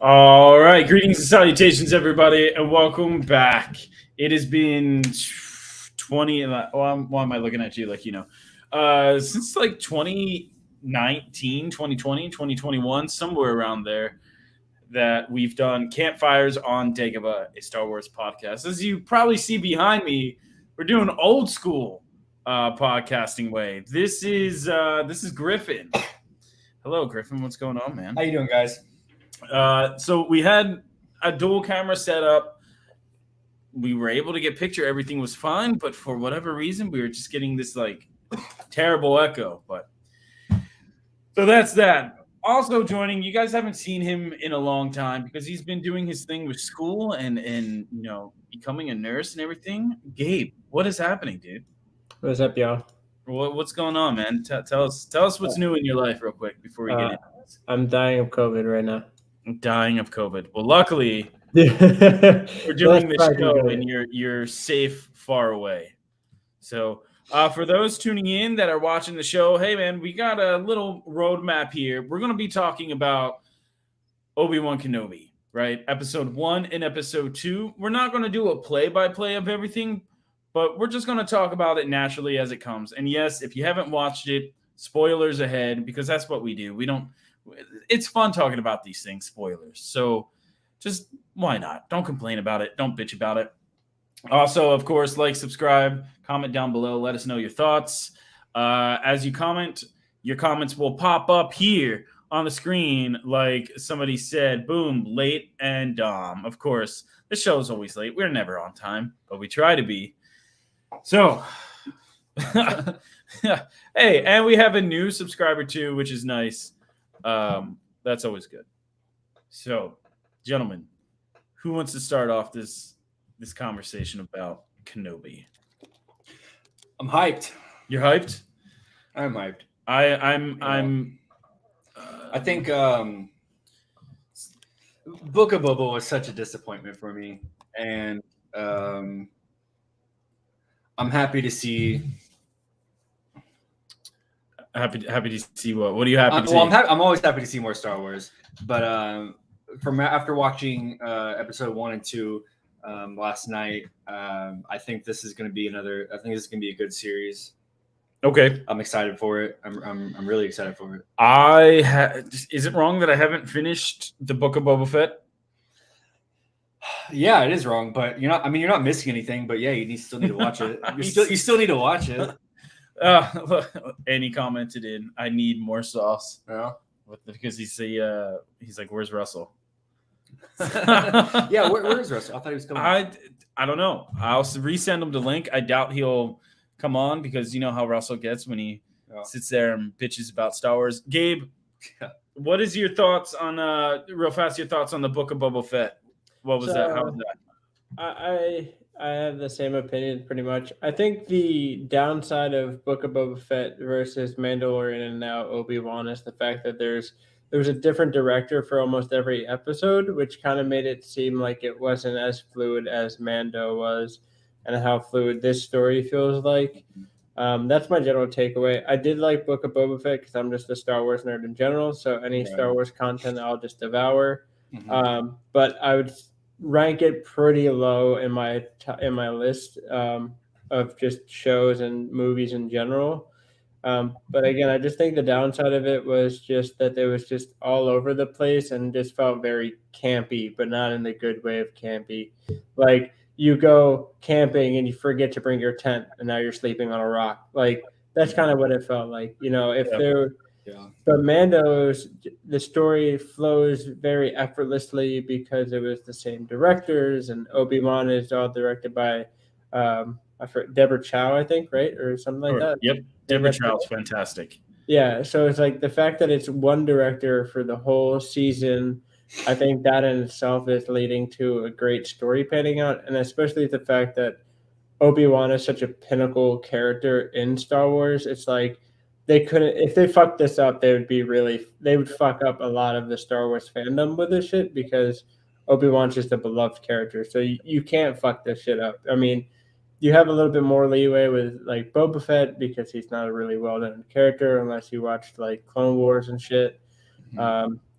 All right, greetings and salutations, everybody, and welcome back. It has been 20. Why am I looking at you like since like 2019, 2020, 2021, somewhere around there, that we've done Campfires on Dagobah, a Star Wars podcast. As you probably see behind me, we're doing old school podcasting way. This is Griffin. Hello, Griffin. What's going on, man? How you doing, guys? So we had a dual camera set up. We were able to get picture. Everything was fine, but for whatever reason, we were just getting this like terrible echo. But so that's that. Also joining, you guys haven't seen him in a long time because he's been doing his thing with school and becoming a nurse and everything. Gabe, what is happening, dude? What's up, y'all? What's going on, man? Tell us what's new in your life real quick before we get into this. I'm dying of COVID right now. I'm dying of COVID. Well, luckily, we're doing this show and you're safe far away. So for those tuning in that are watching the show, hey, man, we got a little roadmap here. We're going to be talking about Obi-Wan Kenobi, right? Episode 1 and episode 2. We're not going to do a play-by-play of everything, but we're just going to talk about it naturally as it comes. And yes, if you haven't watched it, spoilers ahead, because that's what we do. It's fun talking about these things, spoilers. So just why not? Don't complain about it. Don't bitch about it. Also, of course, like, subscribe, comment down below. Let us know your thoughts. As you comment, your comments will pop up here on the screen. Like somebody said, boom, late and dumb. Of course, the show is always late. We're never on time, but we try to be. So, hey, and we have a new subscriber too, which is nice. That's always good. So, gentlemen, who wants to start off this conversation about Kenobi? I'm hyped. You're hyped? I'm hyped. I think Book of Boba was such a disappointment for me, and I'm happy to see. Happy to see what? What are you happy to see? I'm always happy to see more Star Wars, but from after watching episode 1 and 2 last night, I think this is going to be a good series. Okay, I'm excited for it. I'm really excited for it. Is it wrong that I haven't finished the Book of Boba Fett? Yeah, it is wrong, but you're not missing anything. But yeah, you still need to watch it. You still need to watch it. And he commented in, I need more sauce. Yeah. Because he's like, where's Russell? Yeah, where's Russell? I thought he was coming. I don't know. I'll resend him the link. I doubt he'll come on because you know how Russell gets when he sits there and bitches about Star Wars. Gabe, what is your thoughts on real fast? Your thoughts on the Book of Boba Fett? What was that? How was that? I have the same opinion pretty much. I think the downside of Book of Boba Fett versus Mandalorian and now Obi-Wan is the fact that there was a different director for almost every episode, which kind of made it seem like it wasn't as fluid as Mando was and how fluid this story feels like. That's my general takeaway. I did like Book of Boba Fett because I'm just a Star Wars nerd in general, so any Star Wars content I'll just devour. Mm-hmm. But I would rank it pretty low in my list of just shows and movies in general. But again, I just think the downside of it was just that it was just all over the place and just felt very campy, but not in the good way of campy. Like you go camping and you forget to bring your tent and now you're sleeping on a rock. Like that's kind of what it felt like. But Mando's, the story flows very effortlessly because it was the same directors, and Obi-Wan is all directed by Deborah Chow, I think, right? Or something like that. Yep. Deborah Chow is fantastic. Yeah. So it's like the fact that it's one director for the whole season, I think that in itself is leading to a great story panning out. And especially the fact that Obi-Wan is such a pinnacle character in Star Wars. It's like, if they fucked this up, they would fuck up a lot of the Star Wars fandom with this shit because Obi-Wan's just a beloved character. So you can't fuck this shit up. I mean, you have a little bit more leeway with like Boba Fett because he's not a really well-known character unless you watched like Clone Wars and shit.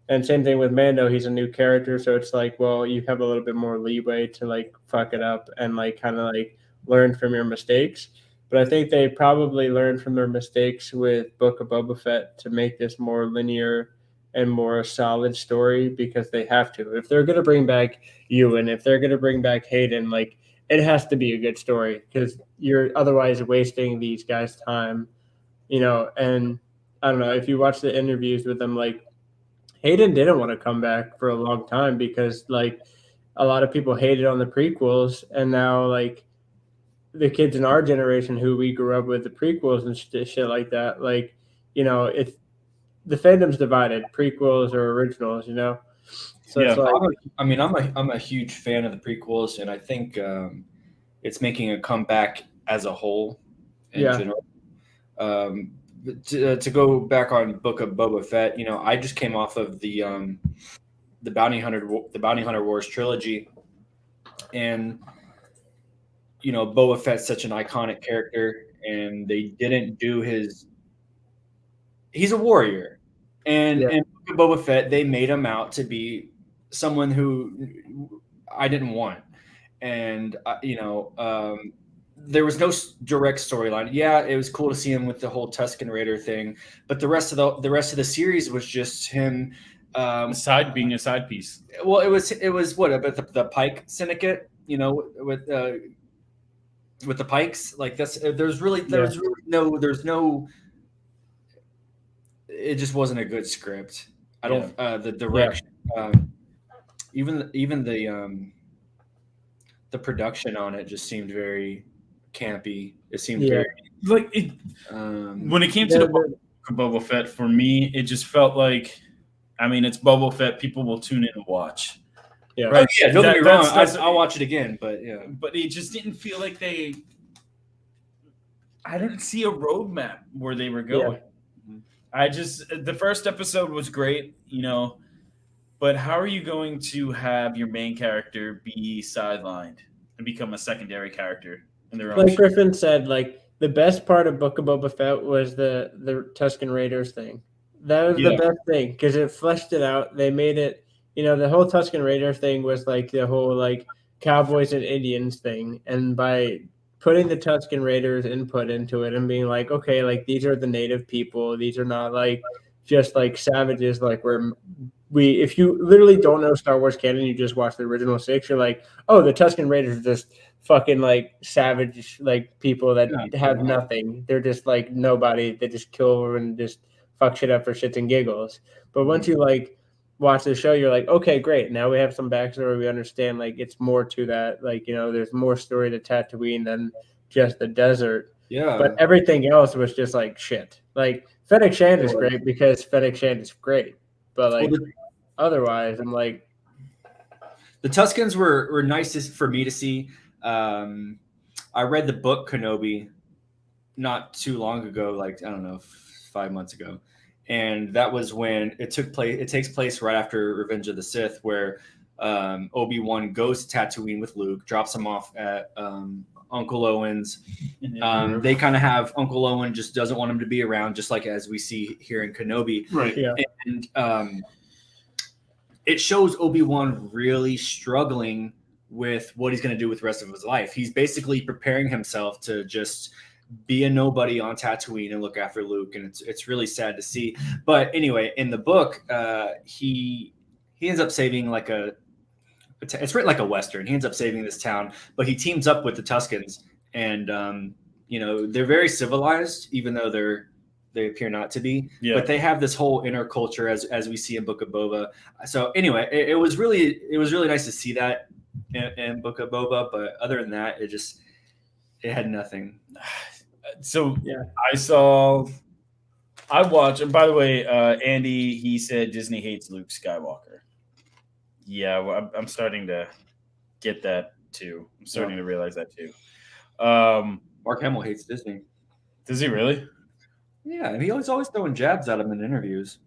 And same thing with Mando, he's a new character, so it's like, well, you have a little bit more leeway to like fuck it up and like kind of like learn from your mistakes. But I think they probably learned from their mistakes with Book of Boba Fett to make this more linear and more solid story, because they have to. If they're going to bring back Ewan, if they're going to bring back Hayden, like it has to be a good story, because you're otherwise wasting these guys' time, And I don't know, if you watch the interviews with them, like Hayden didn't want to come back for a long time because like a lot of people hated on the prequels, and now like the kids in our generation who we grew up with the prequels and shit like that, like it's the fandom's divided, prequels or originals, So yeah, it's like, I'm a huge fan of the prequels, and I think it's making a comeback as a whole in general. To go back on Book of Boba Fett, I just came off of the Bounty Hunter Wars trilogy, and Boba Fett's such an iconic character, and they didn't do his. He's a warrior, and Book of Boba Fett, they made him out to be someone who I didn't want, and there was no direct storyline. Yeah, it was cool to see him with the whole Tusken Raider thing, but the rest of the series was just him being a side piece. Well, it was what about the Pike Syndicate, with the Pikes, like that's there's no. It just wasn't a good script. I don't the direction, even the production on it just seemed very campy. It seemed very like it. When it came to the Book of Boba Fett, for me, it just felt like, it's Boba Fett. People will tune in and watch. Yeah, right. Oh, yeah. Don't get me wrong. I'll watch it again, but but it just didn't feel like they. I didn't see a roadmap where they were going. Yeah. The first episode was great, but how are you going to have your main character be sidelined and become a secondary character in their own? Like Griffin said, like the best part of Book of Boba Fett was the Tusken Raiders thing. That was the best thing, because it fleshed it out. They made it, the whole Tusken Raider thing was like the whole like cowboys and Indians thing, and by putting the Tusken Raiders input into it and being like, okay, like these are the native people. These are not like just like savages. Like if you literally don't know Star Wars canon, you just watch the original 6, you're like, oh, the Tusken Raiders are just fucking like savage, like people that have nothing. They're just like nobody. They just kill and just fuck shit up for shits and giggles. But once you like watch the show, you're like, okay, great. Now we have some backstory. We understand like it's more to that. Like, there's more story to Tatooine than just the desert. Yeah. But everything else was just like shit. Like Fennec Shand is great because Fennec Shand is great. But like otherwise, I'm like, the Tuskens were nicest for me to see. I read the book Kenobi not too long ago, like I don't know, 5 months ago. And that was when it took place. It takes place right after Revenge of the Sith, where Obi-Wan goes to Tatooine with Luke, drops him off at Uncle Owen's. They kind of have Uncle Owen just doesn't want him to be around, just like as we see here in Kenobi. Right. Yeah. And it shows Obi-Wan really struggling with what he's going to do with the rest of his life. He's basically preparing himself to just be a nobody on Tatooine and look after Luke, and it's really sad to see. But anyway, in the book, he ends up saving it's written like a Western. He ends up saving this town, but he teams up with the Tuskens, and they're very civilized, even though they appear not to be. Yeah. But they have this whole inner culture as we see in Book of Boba. So anyway, it was really nice to see that in Book of Boba. But other than that, it had nothing. So yeah, I watched, and by the way, Andy, he said Disney hates Luke Skywalker. Yeah, well, I'm starting to get that too. I'm starting to realize that too. Mark Hamill hates Disney. Does he really? Yeah, and he's always throwing jabs at him in interviews.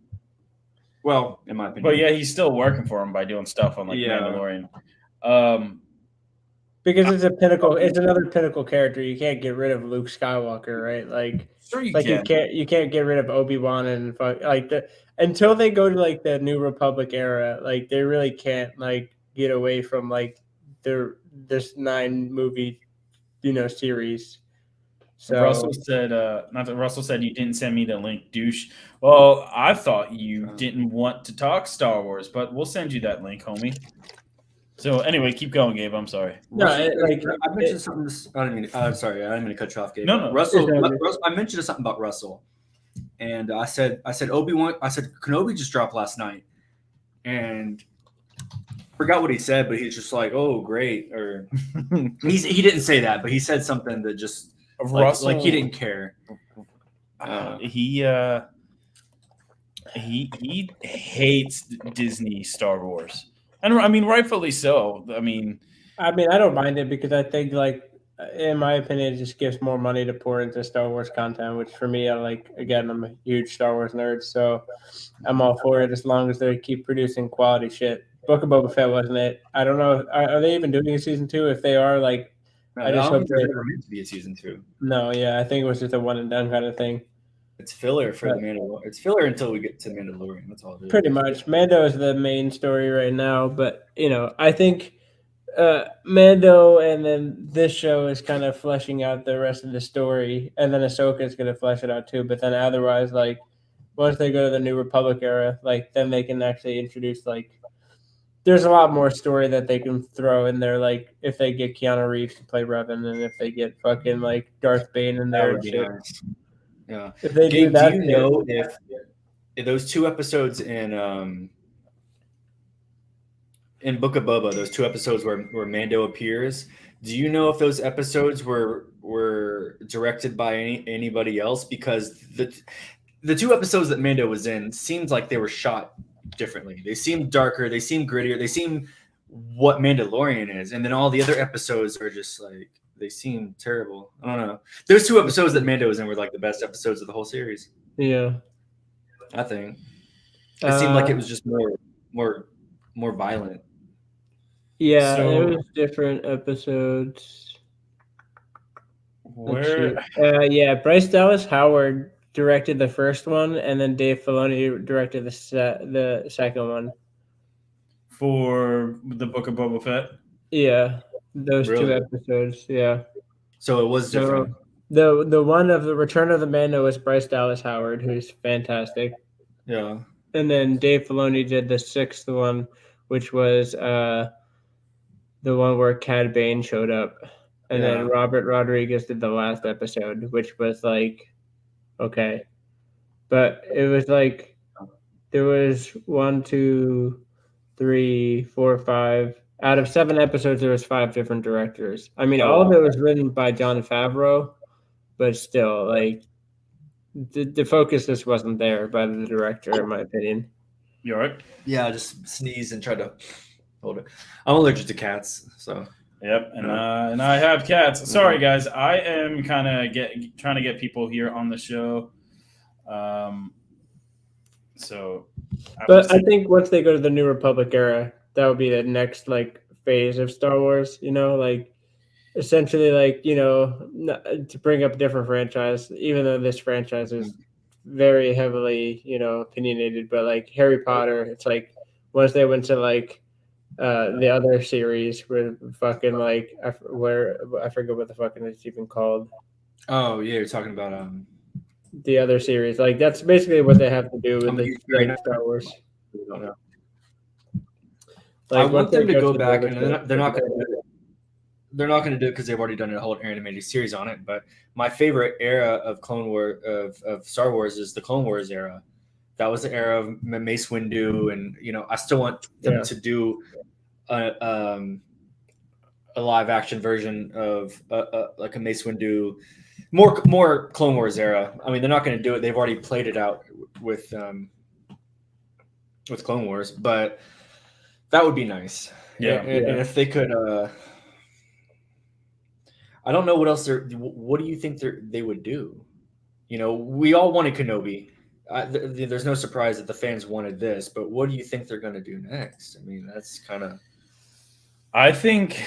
Well, in my opinion. But yeah, he's still working for him by doing stuff on Mandalorian. Because it's a pinnacle, it's another pinnacle character. You can't get rid of Luke Skywalker, right? Like, sure you can't get rid of Obi-Wan and until they go to like the New Republic era, like they really can't like get away from like this 9-movie, series. So Russell said, not that Russell said you didn't send me the link, douche. Well, I thought you didn't want to talk Star Wars, but we'll send you that link, homie. So anyway, keep going, Gabe. I'm sorry. No, I mentioned something. I didn't mean. Sorry, I didn't mean to cut you off, Gabe. No. Russell. I mentioned something about Russell, and I said Obi-Wan. I said Kenobi just dropped last night, and forgot what he said, but he's just like, "Oh, great," or he didn't say that, but he said something that just like he didn't care. He hates Disney Star Wars. And I mean, rightfully so. I mean, I don't mind it because I think, like, in my opinion, it just gives more money to pour into Star Wars content, which for me, I'm a huge Star Wars nerd, so I'm all for it as long as they keep producing quality shit. Book of Boba Fett wasn't it? I don't know. Are they even doing a season 2? If they are, like, I just hope there's never meant to be a season 2. No, yeah, I think it was just a one and done kind of thing. It's filler for the Mandalorian. It's filler until we get to Mandalorian. That's all it is. Pretty much. Mando is the main story right now, but I think Mando and then this show is kind of fleshing out the rest of the story, and then Ahsoka is going to flesh it out too. But then otherwise, like, once they go to the New Republic era, like, then they can actually introduce, like, there's a lot more story that they can throw in there. Like, if they get Keanu Reeves to play Revan, and if they get fucking like Darth Bane in there and shit. Nice. Yeah. If they Gabe, do that, do you know if those 2 episodes in Book of Boba, those 2 episodes where Mando appears, do you know if those episodes were directed by anybody else? Because the 2 episodes that Mando was in seemed like they were shot differently. They seem darker, they seem grittier, they seem what Mandalorian is, and then all the other episodes are just like they seem terrible. I don't know. Those 2 episodes that Mando was in were like the best episodes of the whole series. Yeah, I think it seemed like it was just more violent. Yeah, there was different episodes. Bryce Dallas Howard directed the first one, and then Dave Filoni directed the second one. For the Book of Boba Fett? Yeah, those 2 episodes, yeah. So it was different. The one of the Return of the Mando was Bryce Dallas Howard, who's fantastic. Yeah. And then Dave Filoni did the 6th one, which was the one where Cad Bane showed up. And then Robert Rodriguez did the last episode, which was like, okay. But it was like, there was 1, 2, 3, 4, 5. Out of 7 episodes, there was 5 different directors. I mean, all of it was written by Jon Favreau, but still, like, the focus just wasn't there by the director, in my opinion. You all right? Yeah, I just sneezed and tried to hold it. I'm allergic to cats, so. Yep, and I have cats. Sorry, guys. I am kind of trying to get people here on the show. But I think once they go to the New Republic era, that would be the next like phase of Star Wars. Like essentially, like to bring up a different franchise, even though this franchise is very heavily opinionated, but like Harry Potter, it's like once they went to like the other series where fucking like I forget what the fucking it's even called. Oh yeah, you're talking about the other series. Like that's basically what they have to do with the Star Wars. I don't know. Like, I want them to go back, and they're not going to do it. They're not going to do it because they've already done a whole animated series on it. But my favorite era of Clone War of Star Wars is the Clone Wars era. That was the era of Mace Windu, and I still want them to do a live action version of like a Mace Windu, more Clone Wars era. I mean, they're not going to do it. They've already played it out with Clone Wars, but that would be nice. Yeah. And if they could, I don't know what else what do you think they would do? We all wanted Kenobi. There's no surprise that the fans wanted this, but what do you think they're going to do next? I mean, that's kind of. I think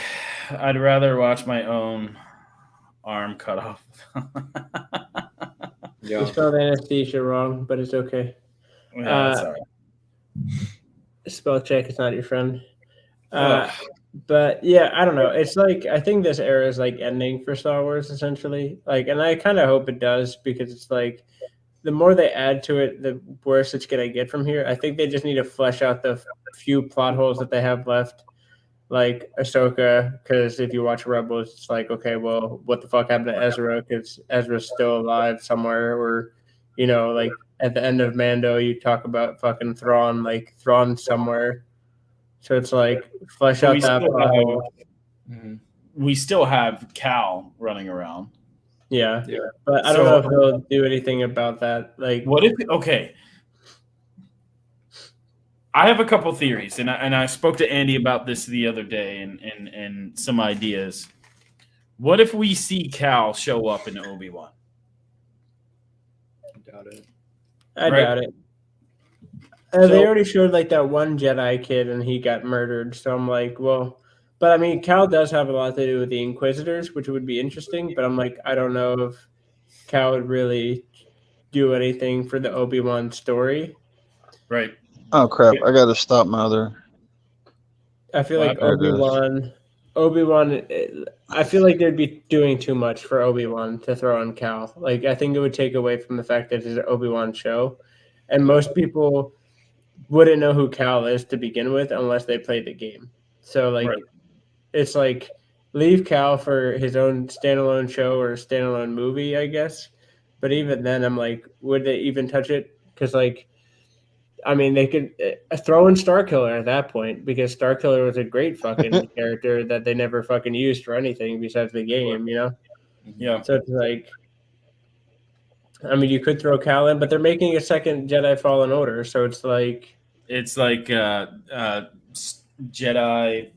I'd rather watch my own arm cut off. You spelled anesthesia wrong, but it's okay. Yeah, that's all right. Spell check is not your friend. But yeah, I don't know. It's like I think this era is like ending for Star Wars essentially. Like, and I kind of hope it does because it's like the more they add to it, the worse it's gonna get from here. I think they just need to flesh out the few plot holes that they have left, like Ahsoka. Because if you watch Rebels, it's like, okay, well, what the fuck happened to Ezra? Because Ezra's still alive somewhere, or like at the end of Mando, you talk about fucking Thrawn, like Thrawn somewhere. So it's like flesh out that plot hole. We still have Cal running around. Yeah. But I don't know if they'll do anything about that. Like, what if? Okay, I have a couple theories, and I spoke to Andy about this the other day, and some ideas. What if we see Cal show up in Obi-Wan? I doubt it. They already showed like that one Jedi kid, and he got murdered. So I'm like, well. But I mean, Cal does have a lot to do with the Inquisitors, which would be interesting. But I'm like, I don't know if Cal would really do anything for the Obi-Wan story. Right. Oh crap! I gotta stop my other. I feel like Obi-Wan. I feel like they'd be doing too much for Obi-Wan to throw on Cal. Like, I think it would take away from the fact that it's an Obi-Wan show, and most people wouldn't know who Cal is to begin with unless they played the game. So like. Right. It's like leave Cal for his own standalone show or standalone movie, I guess. But even then, I'm like, would they even touch it? Because, like, I mean, they could throw in Starkiller at that point because Starkiller was a great fucking character that they never fucking used for anything besides the game, Yeah. So it's like, I mean, you could throw Cal in, but they're making a second Jedi Fallen Order, so it's like Jedi.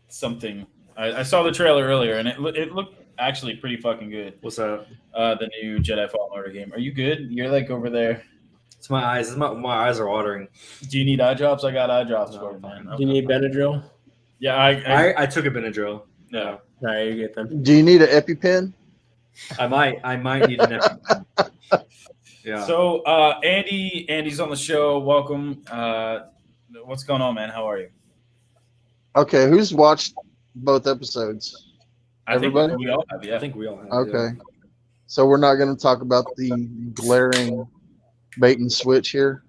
Something. I saw the trailer earlier, and it looked actually pretty fucking good. What's that? The new Jedi Fallen Order game. Are you good? You're like over there. It's my eyes. My eyes are watering. Do you need eye drops? I got eye drops for you, man. Do you need Benadryl? Yeah, I took a Benadryl. No. All right, you get them. Do you need an EpiPen? I might need an EpiPen. Yeah. So Andy's on the show. Welcome. What's going on, man? How are you? Okay, who's watched both episodes? Everybody? I think we all have, yeah. I think we all have. Okay. Yeah. So we're not going to talk about the glaring bait and switch here?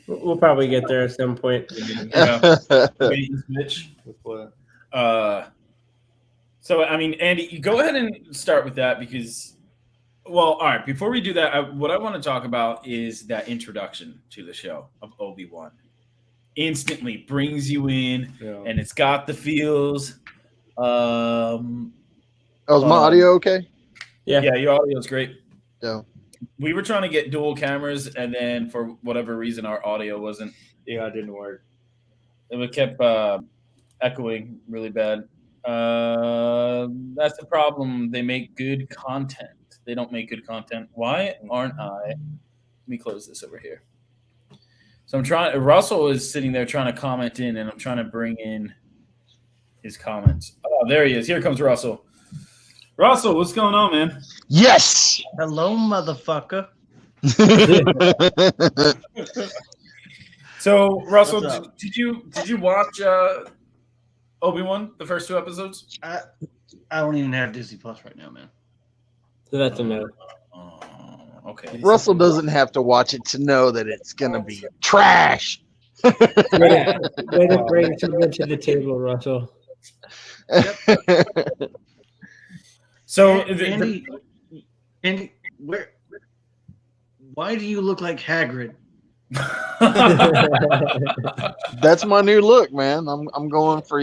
We'll probably get there at some point. Yeah. Bait and switch. So, I mean, Andy, you go ahead and start with that because, well, all right, before we do that, what I want to talk about is that introduction to the show of Obi-Wan. Instantly brings you in, and it's got the feels. Is my audio okay? Yeah, your audio is great. Yeah. We were trying to get dual cameras, and then for whatever reason, our audio wasn't. Yeah, it didn't work. It kept echoing really bad. That's the problem. They make good content. They don't make good content. Why aren't I? Let me close this over here. So I'm trying. Russell is sitting there trying to comment in, and I'm trying to bring in his comments. Oh, there he is. Here comes Russell. Russell, what's going on, man? Yes. Hello, motherfucker. So, Russell, did you watch Obi-Wan, the first 2 episodes? I don't even have Disney Plus right now, man. So that's a no. Okay. Russell doesn't have to watch it to know that it's gonna be trash. Way to bring something to the table, Russell. So, Andy, why do you look like Hagrid? That's my new look, man. I'm going for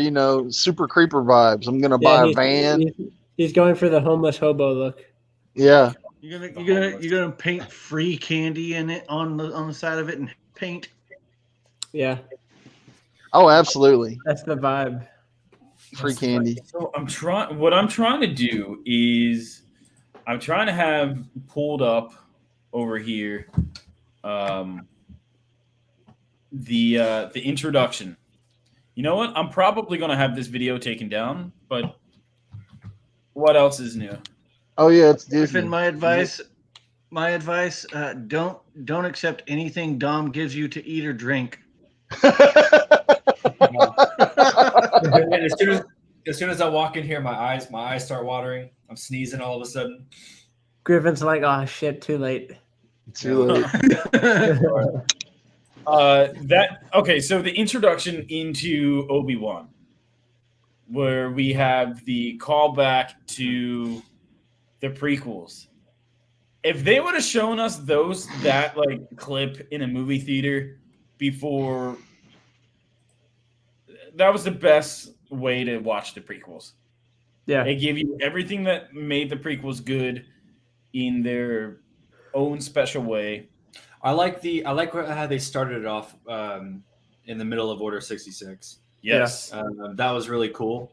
super creeper vibes. I'm gonna buy a van. He's going for the homeless hobo look. Yeah. You're gonna paint free candy in it on the side of it and paint. Yeah. Oh, absolutely. That's the vibe. Free candy. So what I'm trying to do is I'm trying to have pulled up over here the introduction. You know what? I'm probably gonna have this video taken down, but what else is new? Oh yeah, it's Disney. My advice My advice: don't accept anything Dom gives you to eat or drink. And as soon as I walk in here, my eyes start watering. I'm sneezing all of a sudden. Griffin's like, oh shit, too late. Too late. Okay, so the introduction into Obi-Wan, where we have the callback to the prequels. If they would have shown us that like clip in a movie theater before, that was the best way to watch the prequels. Yeah. They give you everything that made the prequels good in their own special way. I like how they started it off in the middle of Order 66. Yes. That was really cool.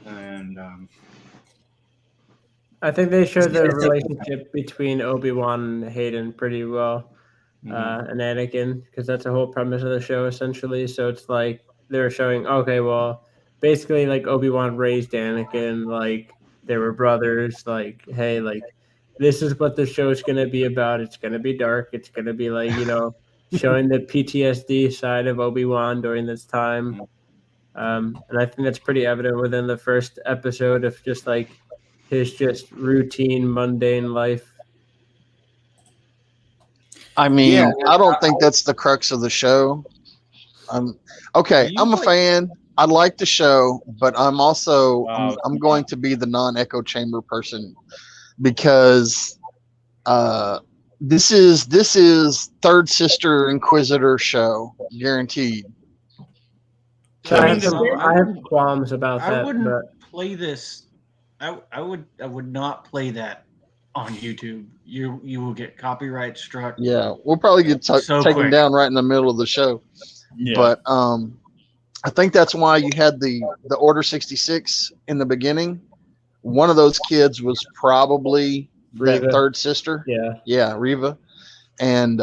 And I think they showed the relationship between Obi-Wan and Hayden pretty well, and Anakin, because that's the whole premise of the show, essentially. So it's like they're showing, okay, well, basically, like, Obi-Wan raised Anakin, like, they were brothers, like, hey, like, this is what the show's going to be about. It's going to be dark. It's going to be, like, showing the PTSD side of Obi-Wan during this time. And I think that's pretty evident within the first episode of just, like, his just routine, mundane life. I mean, I don't think that's the crux of the show. I'm a fan. I like the show, but I'm also I'm going to be the non-echo chamber person because this is third sister Inquisitor show guaranteed. So I have qualms about that. I wouldn't play this. I would not play that on YouTube. You will get copyright struck. Yeah, we'll probably get taken down right in the middle of the show. Yeah. But I think that's why you had the Order 66 in the beginning. One of those kids was probably the third sister. Yeah, Reva. And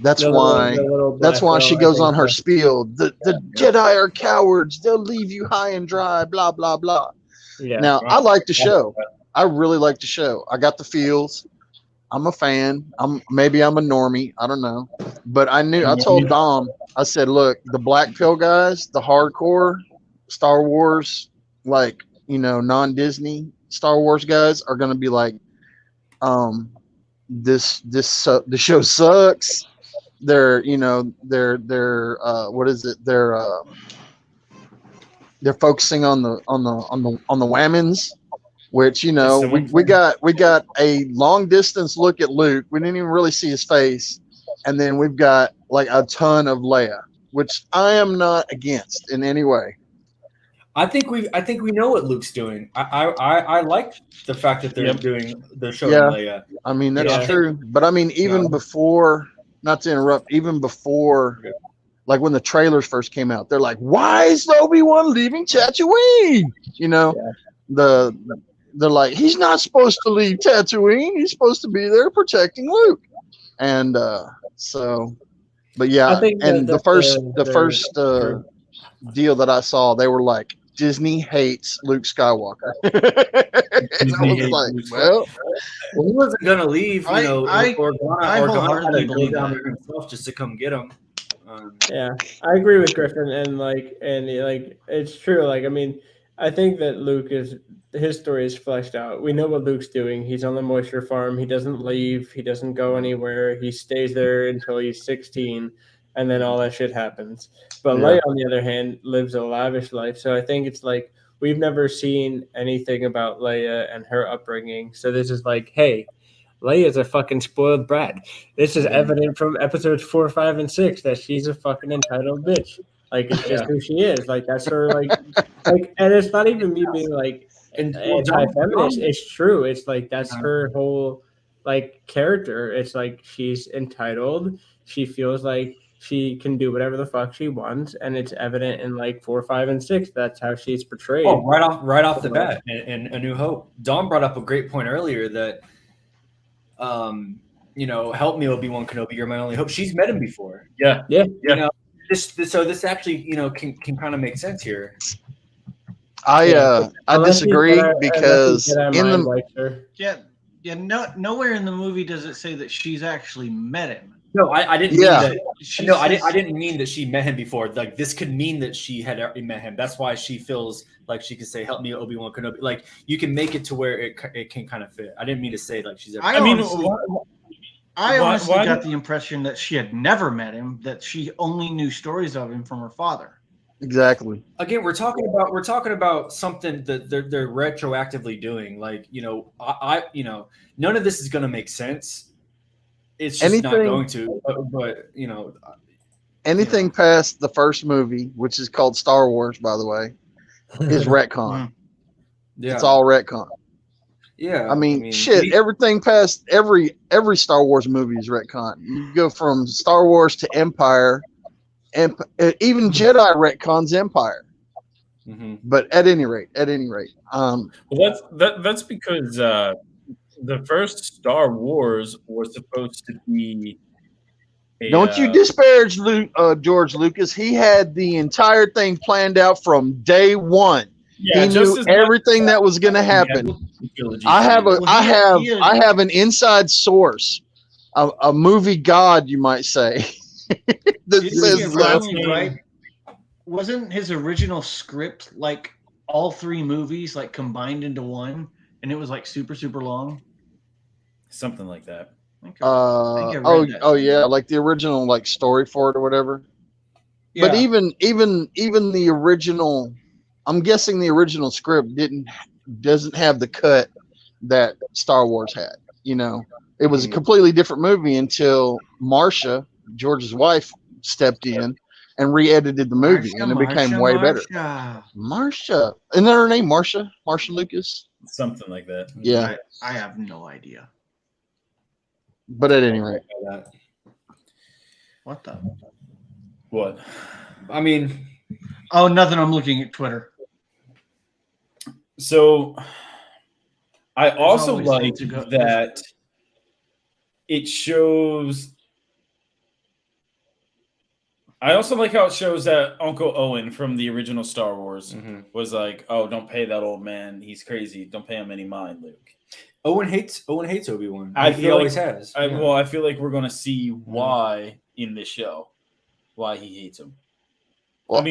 that's why she goes on her spiel. The Jedi are cowards. They'll leave you high and dry. Blah blah blah. Yeah. Now I like the show. I really like the show. I got the feels. I'm a fan. Maybe I'm a normie. I don't know. But I told Dom, I said, look, the black pill guys, the hardcore Star Wars, like, non-Disney Star Wars guys are going to be like, the show sucks. They're what is it? They're focusing on the whammons, which we got a long distance look at Luke. We didn't even really see his face, and then we've got like a ton of Leia, which I am not against in any way. I think we know what Luke's doing. I like the fact that they're showing Leia. I mean, that's true. But I mean, even before, not to interrupt, even before, like when the trailers first came out, they're like, "Why is Obi-Wan leaving Tatooine?" They're like, "He's not supposed to leave Tatooine. He's supposed to be there protecting Luke." And but yeah, and the first deal that I saw, they were like, Disney hates Luke Skywalker. And I was like, well, he wasn't gonna leave. I Organa believe down there himself just to come get him. Yeah, I agree with Griffin, and it's true. Like, I mean, I think that his story is fleshed out. We know what Luke's doing. He's on the moisture farm. He doesn't leave. He doesn't go anywhere. He stays there until he's 16. And then all that shit happens. But Leia, on the other hand, lives a lavish life. So I think it's like we've never seen anything about Leia and her upbringing. So this is like, hey, Leia's a fucking spoiled brat. This is evident from episodes 4, 5, and 6 that she's a fucking entitled bitch. Like, it's just who she is. Like, that's her, like, and it's not even me being like anti-feminist. It's true. It's like that's her whole like character. It's like she's entitled. She feels like she can do whatever the fuck she wants, and it's evident in like 4, 5, and 6. That's how she's portrayed. Oh, right off the bat in A New Hope. Dom brought up a great point earlier that, help me, Obi-Wan Kenobi, you're my only hope. She's met him before. Yeah. This actually, can kind of make sense here. I disagree because Yeah, nowhere in the movie does it say that she's actually met him. No, I didn't mean Yeah. that. I didn't mean that she met him before. Like this could mean that she had already met him. That's why she feels like she could say, "Help me, Obi-Wan Kenobi." Like you can make it to where it can kind of fit. I didn't mean to say like she's. I honestly got the impression that she had never met him. That she only knew stories of him from her father. Exactly. Again, we're talking about something that they're retroactively doing. Like I none of this is going to make sense. It's just not going to. But anything past the first movie, which is called Star Wars, by the way, is retcon. Yeah, it's all retcon. Yeah, I mean shit. Everything past every Star Wars movie is retcon. You go from Star Wars to Empire. And even Jedi retcons Empire. Mm-hmm. But at any rate, well, that's because the first Star Wars was supposed to be. Don't you disparage George Lucas? He had the entire thing planned out from day one. Yeah, he knew everything that was going to happen. I have an inside source, a movie god, you might say. That says right? Wasn't his original script like all three movies like combined into one, and it was like super long, something like that. Oh yeah, like the original like story for it or whatever. Yeah. But even the original, I'm guessing the original script doesn't have the cut that Star Wars had. It was a completely different movie until Marcia, George's wife, stepped in and re-edited the movie, and it became way better. Marcia, isn't that her name? Marcia Lucas, something like that. Yeah, I have no idea. But at any rate, what? I mean, oh, nothing. I'm looking at Twitter. So, I also like that it shows. I also like how it shows that Uncle Owen from the original Star Wars was like, "Oh, don't pay that old man. He's crazy. Don't pay him any mind, Luke." Owen hates Obi-Wan. He always has. Well, I feel like we're going to see why in this show, why he hates him. Well,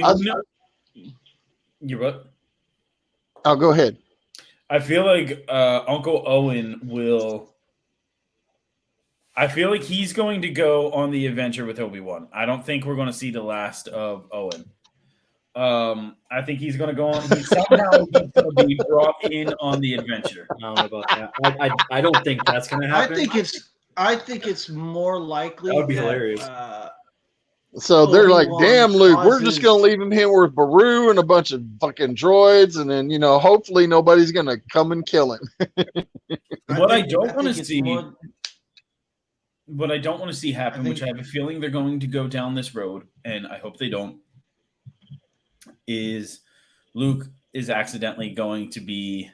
you're what? I'll go ahead. I feel like Uncle Owen will. I feel like he's going to go on the adventure with Obi-Wan. I don't think we're going to see the last of Owen. I think he's going to go on. He's going to be brought in on the adventure. I don't know about that. I don't think that's going to happen. I think it's more likely. That would be hilarious. So they're like, "Damn, Luke, we're just going to leave him here with Baru and a bunch of fucking droids, and then hopefully nobody's going to come and kill him." What I don't want to see happen, which I have a feeling they're going to go down this road, and I hope they don't, is Luke is accidentally going to be.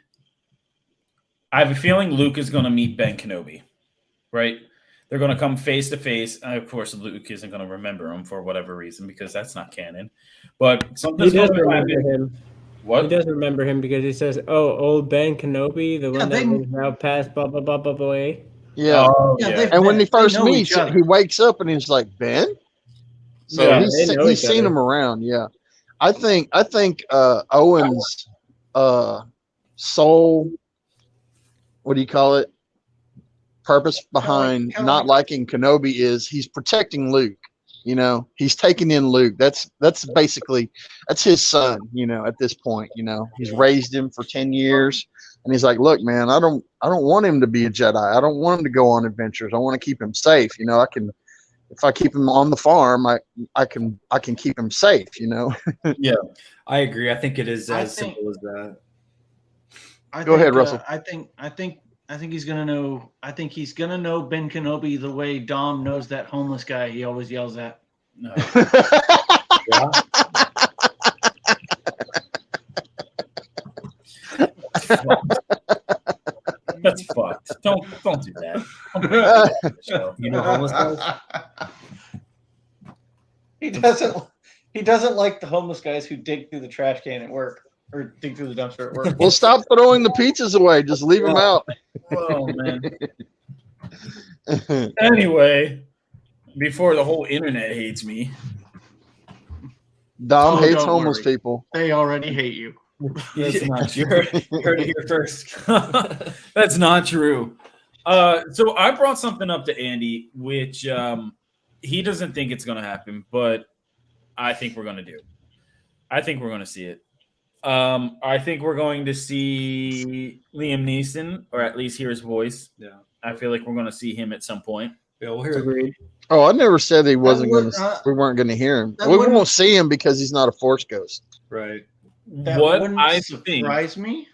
I have a feeling Luke is going to meet Ben Kenobi, right? They're going to come face to face. Of course, Luke isn't going to remember him for whatever reason because that's not canon. But something's going to happen. Him. What? He does remember him because he says, "Oh, old Ben Kenobi, the one that was now passed, blah blah blah blah blah." Yeah. And when he first meets, he wakes up and he's like, "Ben." So he's seen him around. Yeah. I think Owen's soul, what do you call it? Purpose behind not liking Kenobi is he's protecting Luke. He's taking in Luke. That's basically his son. At this point, he's raised him for 10 years, and he's like, "Look, man, I don't want him to be a Jedi. I don't want him to go on adventures. I want to keep him safe. If I keep him on the farm, I can keep him safe. Yeah, I agree. I think it is as simple as that. Go ahead, Russell. I think he's gonna know. I think he's gonna know Ben Kenobi the way Dom knows that homeless guy he always yells at. No. Yeah. That's fucked. Don't do that. Homeless guys. He doesn't like the homeless guys who dig through the trash can at work. or dig through the dumpster at work. Well, stop throwing the pizzas away. Just leave them out. Oh man. Anyway, before the whole internet hates me, Dom hates homeless people. They already hate you. That's not true. You heard it here first. That's not true. So I brought something up to Andy, which he doesn't think it's going to happen, but I think we're going to do. I think we're going to see it. I think we're going to see Liam Neeson, or at least hear his voice. Yeah, I feel like we're going to see him at some point. Yeah, we'll hear it. Agreed. Oh, I never said he wasn't going to. We weren't going to hear him. We won't see him because he's not a Force ghost. Right. That what wouldn't I surprise think. me.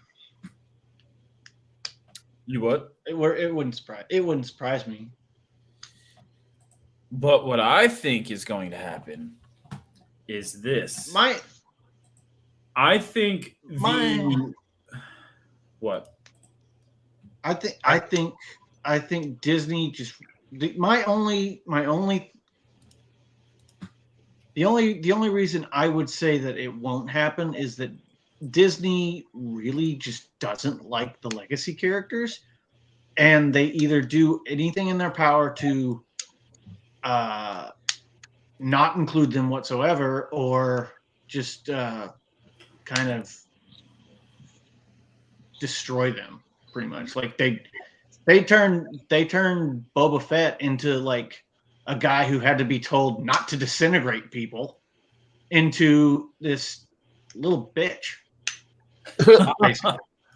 You what? It wouldn't surprise me. But what I think is going to happen is this. I think what? I think Disney just the only reason I would say that it won't happen is that Disney really just doesn't like the legacy characters, and they either do anything in their power to not include them whatsoever, or just kind of destroy them pretty much. Like they turned Boba Fett into like a guy who had to be told not to disintegrate people into this little bitch.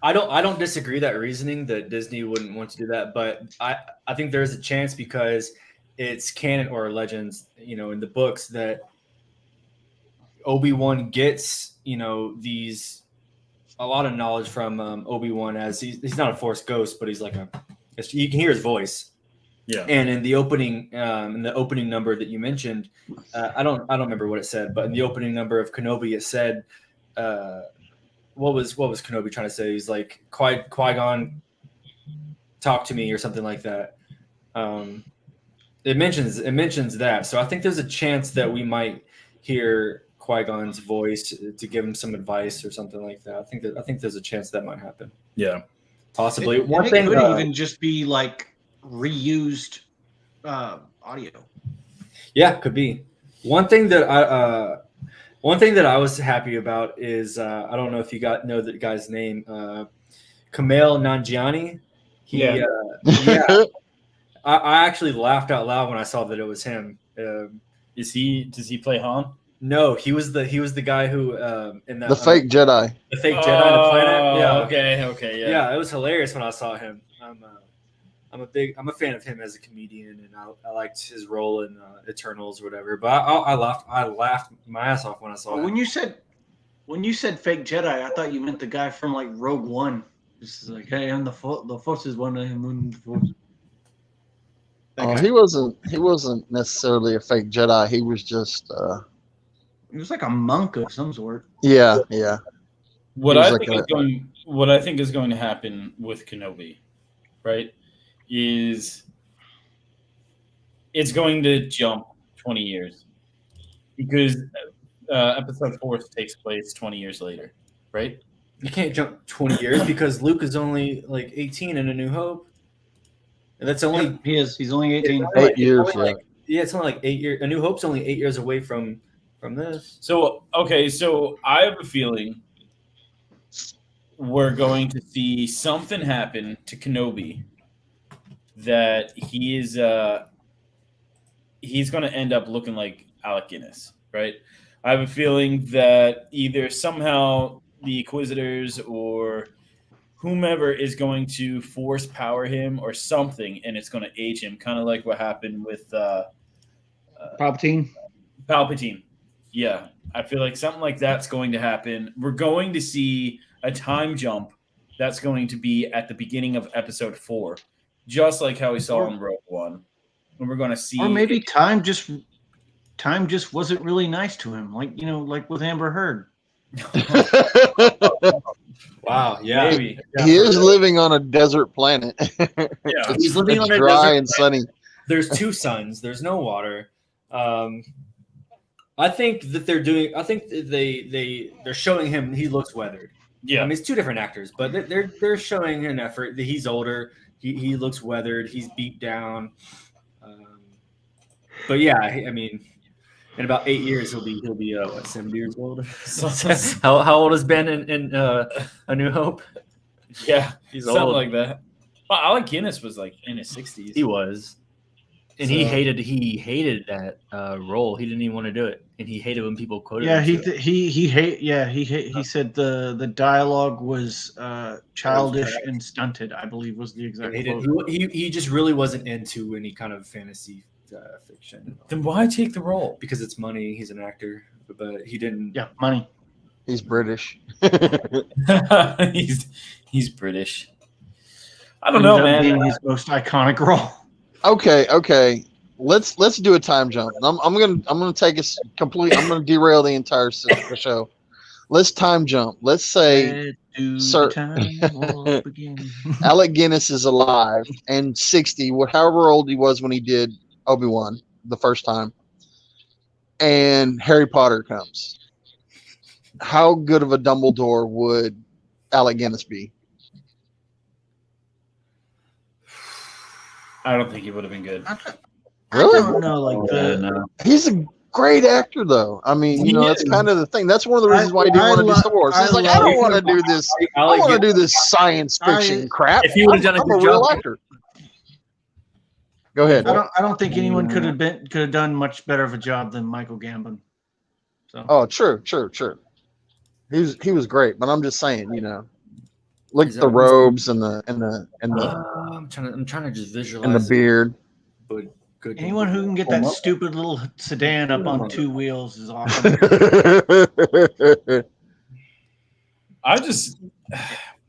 I don't disagree that reasoning that Disney wouldn't want to do that, but I think there's a chance because it's canon or legends, in the books that Obi-Wan gets, a lot of knowledge from Obi-Wan, as he's not a Force ghost, but he's like you can hear his voice. Yeah. And in the opening number that you mentioned, I don't remember what it said, but in the opening number of Kenobi, it said, what was Kenobi trying to say? He's like, Qui-Gon, talk to me, or something like that. It mentions that, so I think there's a chance that we might hear Qui-Gon's voice to give him some advice or something like that. I think there's a chance that might happen. Yeah, possibly. It could even just be like reused audio. Yeah, could be. One thing that I was happy about is I don't know if you know the guy's name, Kumail Nanjiani. Yeah. I actually laughed out loud when I saw that it was him. Does he play Han? No, he was the guy who in that the fake Jedi. The fake Jedi on the planet. Yeah. Okay. Yeah. Yeah, it was hilarious when I saw him. I'm a fan of him as a comedian, and I liked his role in Eternals or whatever. But I laughed my ass off when I saw him. When you said fake Jedi, I thought you meant the guy from like Rogue One. Just like, hey, I'm the Force is one of him. The Force. He wasn't necessarily a fake Jedi. He was just he was like a monk of some sort. Yeah. What I think is going to happen with Kenobi, right, is it's going to jump 20 years because Episode 4 takes place 20 years later, right? You can't jump 20 years because Luke is only like 18 in A New Hope. And that's only he's only 18. 8 years. It's only like 8 years. A New Hope's only 8 years away from this. So I have a feeling we're going to see something happen to Kenobi that he's going to end up looking like Alec Guinness, right? I have a feeling that either somehow the Inquisitors or whomever is going to force power him or something, and it's going to age him, kind of like what happened with Palpatine. Yeah, I feel like something like that's going to happen. We're going to see a time jump that's going to be at the beginning of Episode 4, just like how we saw in Rogue One. And we're going to see, or maybe time just wasn't really nice to him, like with Amber Heard. Wow, yeah. Maybe. He is living on a desert planet. Yeah, he's living on a dry desert and sunny. There's 2 suns. There's no water. I think that they're doing. I think they're showing him he looks weathered. Yeah, I mean it's two different actors, but they're showing an effort that he's older. He looks weathered. He's beat down. But yeah, I mean, in about 8 years he'll be what, 70 years old. how old is Ben in A New Hope? Yeah, he's something old. like that. Well, Alec Guinness was like in his 60s. He was. And he hated that role. He didn't even want to do it, and he hated when people quoted. Yeah, him he said the dialogue was childish and stunted. I believe was the exact quote. He just really wasn't into any kind of fantasy fiction. Then why take the role? Because it's money. He's an actor, but he didn't. Yeah, money. He's British. he's British. I don't know, man. His most iconic role. Okay. Let's do a time jump. I'm gonna take us completely. I'm gonna derail the entire show. Let's time jump. Let's say, sir, Alec Guinness is alive and 60, however old he was when he did Obi-Wan the first time, and Harry Potter comes. How good of a Dumbledore would Alec Guinness be? I don't think he would have been good. Really? I don't know. He's a great actor, though. I mean, that's kind of the thing. That's one of the reasons why he didn't want to do Star Wars. He's like, I don't want to do this. I want to do this science fiction crap. If he would have done I'm a real actor. Go ahead. I don't think anyone could have done much better of a job than Michael Gambon. So. Oh, true. He was great, but I'm just saying, look at the robes and the I'm trying to just visualize and the beard. But good. Anyone who can get that stupid little sedan up on 2 wheels is awesome.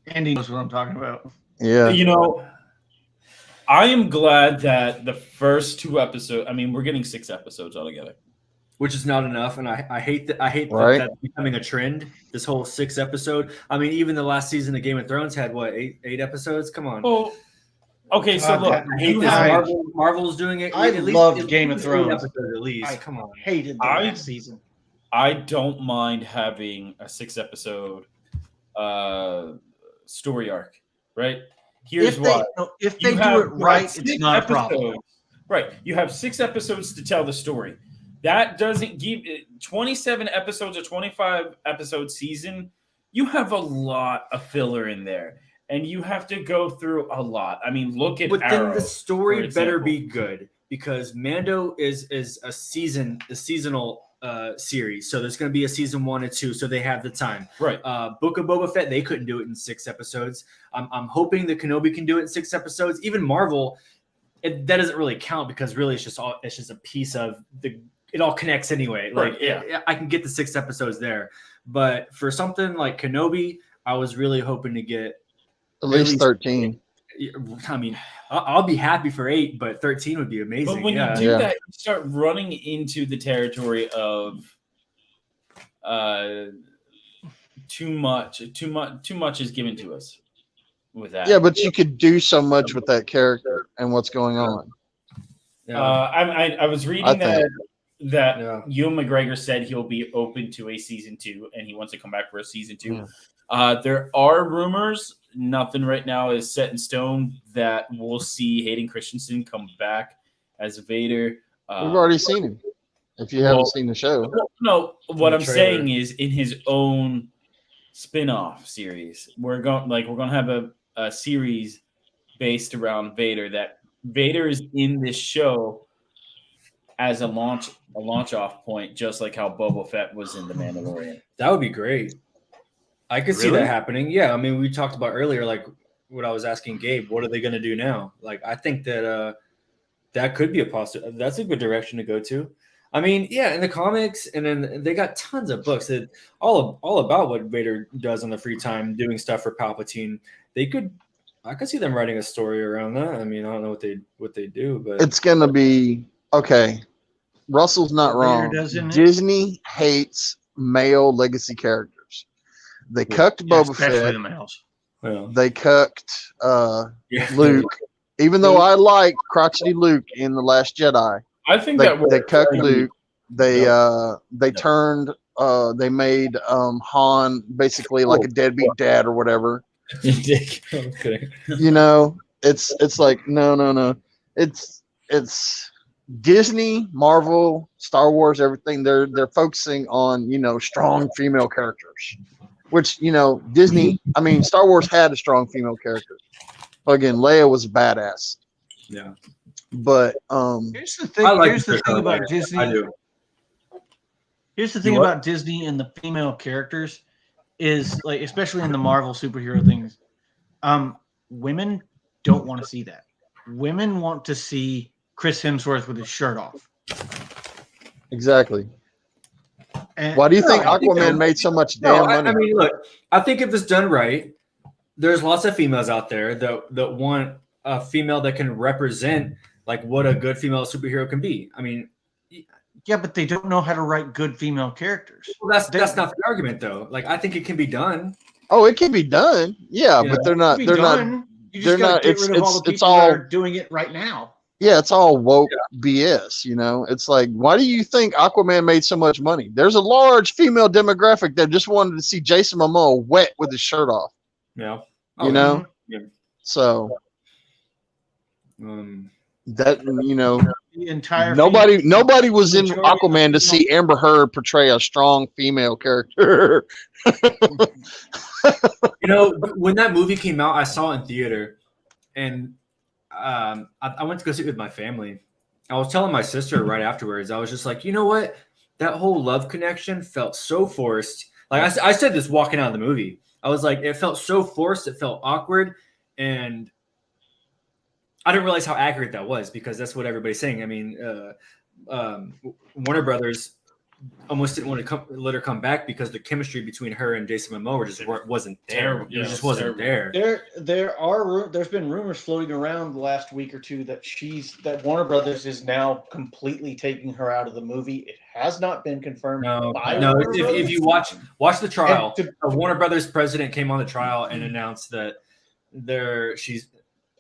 Andy knows what I'm talking about. Yeah. I am glad that the first 2 episodes. I mean, we're getting 6 episodes altogether, which is not enough, and I hate that. Right. That's becoming a trend. This whole 6 episode. I mean, even the last season of Game of Thrones had what 8 episodes. Come on. Well, okay, so look, I hate this. Marvel's doing it. I loved Game of Thrones. 8 episodes at least. Come on. Hated the last season. I don't mind having a 6 episode story arc. Right. Here's why. If they do it right, it's not a problem. Right. You have 6 episodes to tell the story. That doesn't give 27 episodes or 25 episode season. You have a lot of filler in there, and you have to go through a lot. I mean, look at. But Arrow, then the story better be good because Mando is a seasonal series. So there's going to be a season 1 and 2. So they have the time. Right. Book of Boba Fett, they couldn't do it in 6 episodes. I'm hoping that Kenobi can do it in 6 episodes. Even Marvel, that doesn't really count because really it's just a piece of the. It all connects anyway. Like, right, yeah. I can get the 6 episodes there. But for something like Kenobi, I was really hoping to get at least 13. I mean, I'll be happy for 8, but 13 would be amazing. But when you do that, you start running into the territory of too much is given to us with that. Yeah, but you could do so much with that character and what's going on. Yeah. I was reading that Ewan McGregor said he'll be open to a season 2 and he wants to come back for a season 2. Yeah. There are rumors, nothing right now is set in stone, that we'll see Hayden Christensen come back as Vader. We've already seen him. If you haven't seen the show. No, what I'm saying is in his own spin-off series, we're going to have a series based around Vader, that Vader is in this show as a launch off point, just like how Boba Fett was in The Mandalorian. That would be great. I could see that happening. Yeah, I mean, we talked about earlier, like what I was asking Gabe, what are they going to do now? Like, I think that that could be a positive. That's a good direction to go to. I mean, yeah, in the comics, and then they got tons of books that all about what Vader does on the free time, doing stuff for Palpatine. I could see them writing a story around that. I mean, I don't know what they do, but it's going to be okay. Russell's not wrong. Disney hates male legacy characters. They cucked Boba Fett. The males. Well, they cucked Luke. Even though I like crotchety Luke in The Last Jedi, I think they cucked Luke. They turned they made Han basically like a deadbeat dad or whatever. Okay. You know, it's like no. It's Disney, Marvel, Star Wars, everything. They're focusing on, you know, strong female characters. Which, you know, Disney, I mean, Star Wars had a strong female character. Again, Leia was a badass. Yeah. But here's the thing. Here's the thing about Disney. I do. Here's the thing about Disney and the female characters is, like, especially in the Marvel superhero things, women don't want to see that. Women want to see Chris Hemsworth with his shirt off. Exactly. And why do you think Aquaman made so much damn money? I mean, look, I think if it's done right, there's lots of females out there that want a female that can represent like what a good female superhero can be. I mean, yeah, but they don't know how to write good female characters. Well, that's not the argument, though. Like, I think it can be done. Oh, it can be done. Yeah, but they're not. They're not. You just gotta get rid of all the people that are doing it right now. Yeah, it's all woke BS. You know, it's like, why do you think Aquaman made so much money? There's a large female demographic that just wanted to see Jason Momoa wet with his shirt off. Yeah, you know. Yeah. So that, you know, the entire nobody was in Aquaman to see Amber Heard portray a strong female character. You know, when that movie came out, I saw it in theater, and I went to go see it with my family. I was telling my sister right afterwards, I was just like, you know what? That whole love connection felt so forced. Like I said this walking out of the movie. I was like, it felt so forced. It felt awkward. And I didn't realize how accurate that was, because that's what everybody's saying. I mean, Warner Brothers almost didn't want to let her come back because the chemistry between her and Jason Momoa just wasn't there. It just wasn't there. There's been rumors floating around the last week or two that Warner Brothers is now completely taking her out of the movie. It has not been confirmed. No. If you watch the trial, Warner Brothers president came on the trial and announced that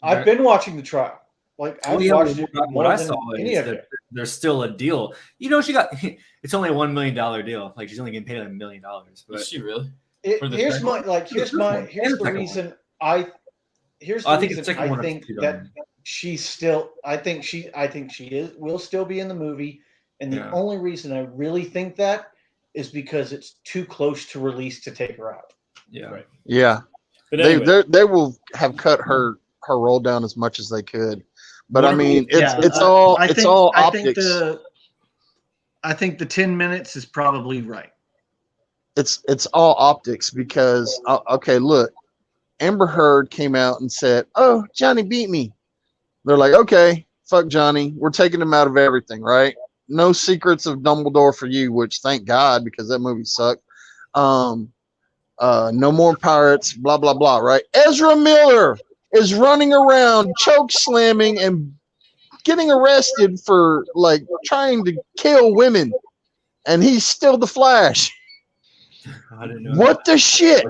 I've been watching the trial. Like, watched it. What I saw is that there's still a deal. You know, it's only a $1 million deal. Like, she's only getting paid like $1 million. But is she really? Here's the reason I think that she's still. I think she will still be in the movie, and the only reason I really think that is because it's too close to release to take her out. Yeah. Right. Yeah. But anyway, they will have cut her roll down as much as they could. But I mean, it's all optics. I think the 10 minutes is probably right. It's all optics, because okay, look, Amber Heard came out and said, "Oh, Johnny beat me." They're like, "Okay, fuck Johnny. We're taking him out of everything, right? No Secrets of Dumbledore for you," which thank God, because that movie sucked. No more pirates, blah blah blah, right? Ezra Miller is running around choke slamming and getting arrested for like trying to kill women, and he's still the Flash. I didn't know what the shit?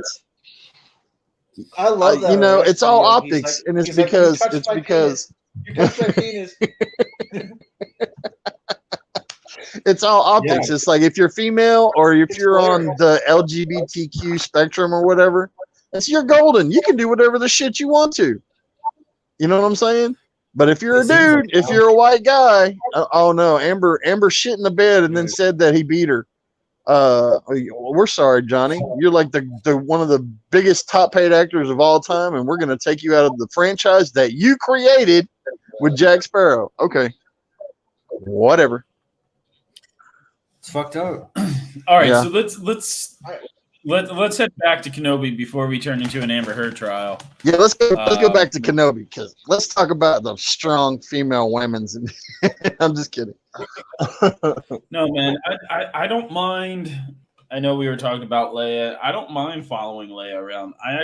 I love that. You know, it's all optics, and it's because you touched my penis. It's all optics. It's like, if you're female or if you're on the LGBTQ spectrum or whatever, you're golden. You can do whatever the shit you want to. You know what I'm saying? But if you're a dude, if you're a white guy, oh no, Amber shit in the bed and then said that he beat her. We're sorry, Johnny. You're like the one of the biggest top paid actors of all time, and we're gonna take you out of the franchise that you created with Jack Sparrow. Okay, whatever. It's fucked up. All right, so let's head back to Kenobi before we turn into an Amber Heard trial. Yeah, let's go back to Kenobi, because let's talk about the strong female women's. I'm just kidding. No, man, I don't mind. I know we were talking about Leia. I don't mind following Leia around. I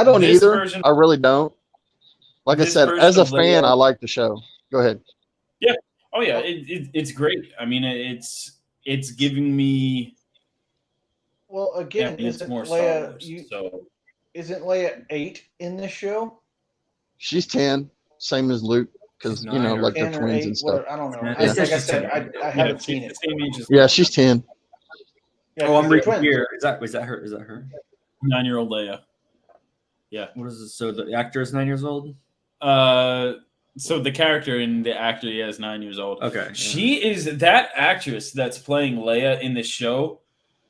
don't either. I really don't. Like I said, as a fan, I like the show. Go ahead. Yeah. Oh yeah, it's great. I mean, it's giving me. Well, again, isn't Leia 8 in the show? She's 10, same as Luke. because like they're twins and stuff. I don't know. Yeah. Like I said, I haven't seen it. Yeah, she's 10. Yeah, I'm reading here. Is that her? Is that her? 9-year-old Leia. Yeah. What is this? So the actor is 9 years old? So the character and the actor, is 9 years old. Okay. She is that actress that's playing Leia in the show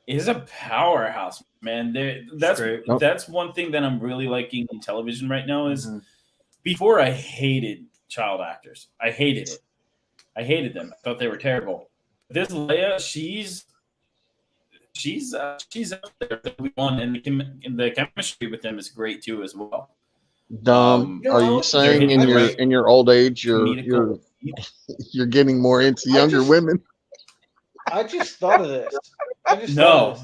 is a powerhouse, man. That's one thing that I'm really liking in television right now is before I hated child actors. I hated it. I hated them. I thought they were terrible. This Leia, she's up there that we won, and the chemistry with them is great too as well. Are you saying in your old age you're getting more into younger women? I just thought of this. No.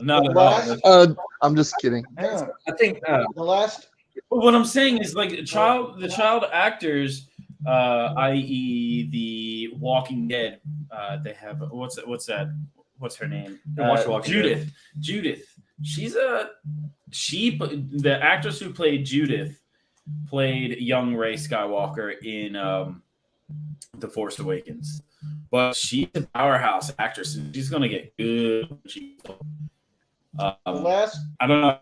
I'm just kidding. I think the last. What I'm saying is like the child actors, i.e., the Walking Dead. They have what's that? What's her name? Judith. Judith. The actress who played Judith played young Rey Skywalker in The Force Awakens. But she's a powerhouse actress, and she's gonna get good. I don't know.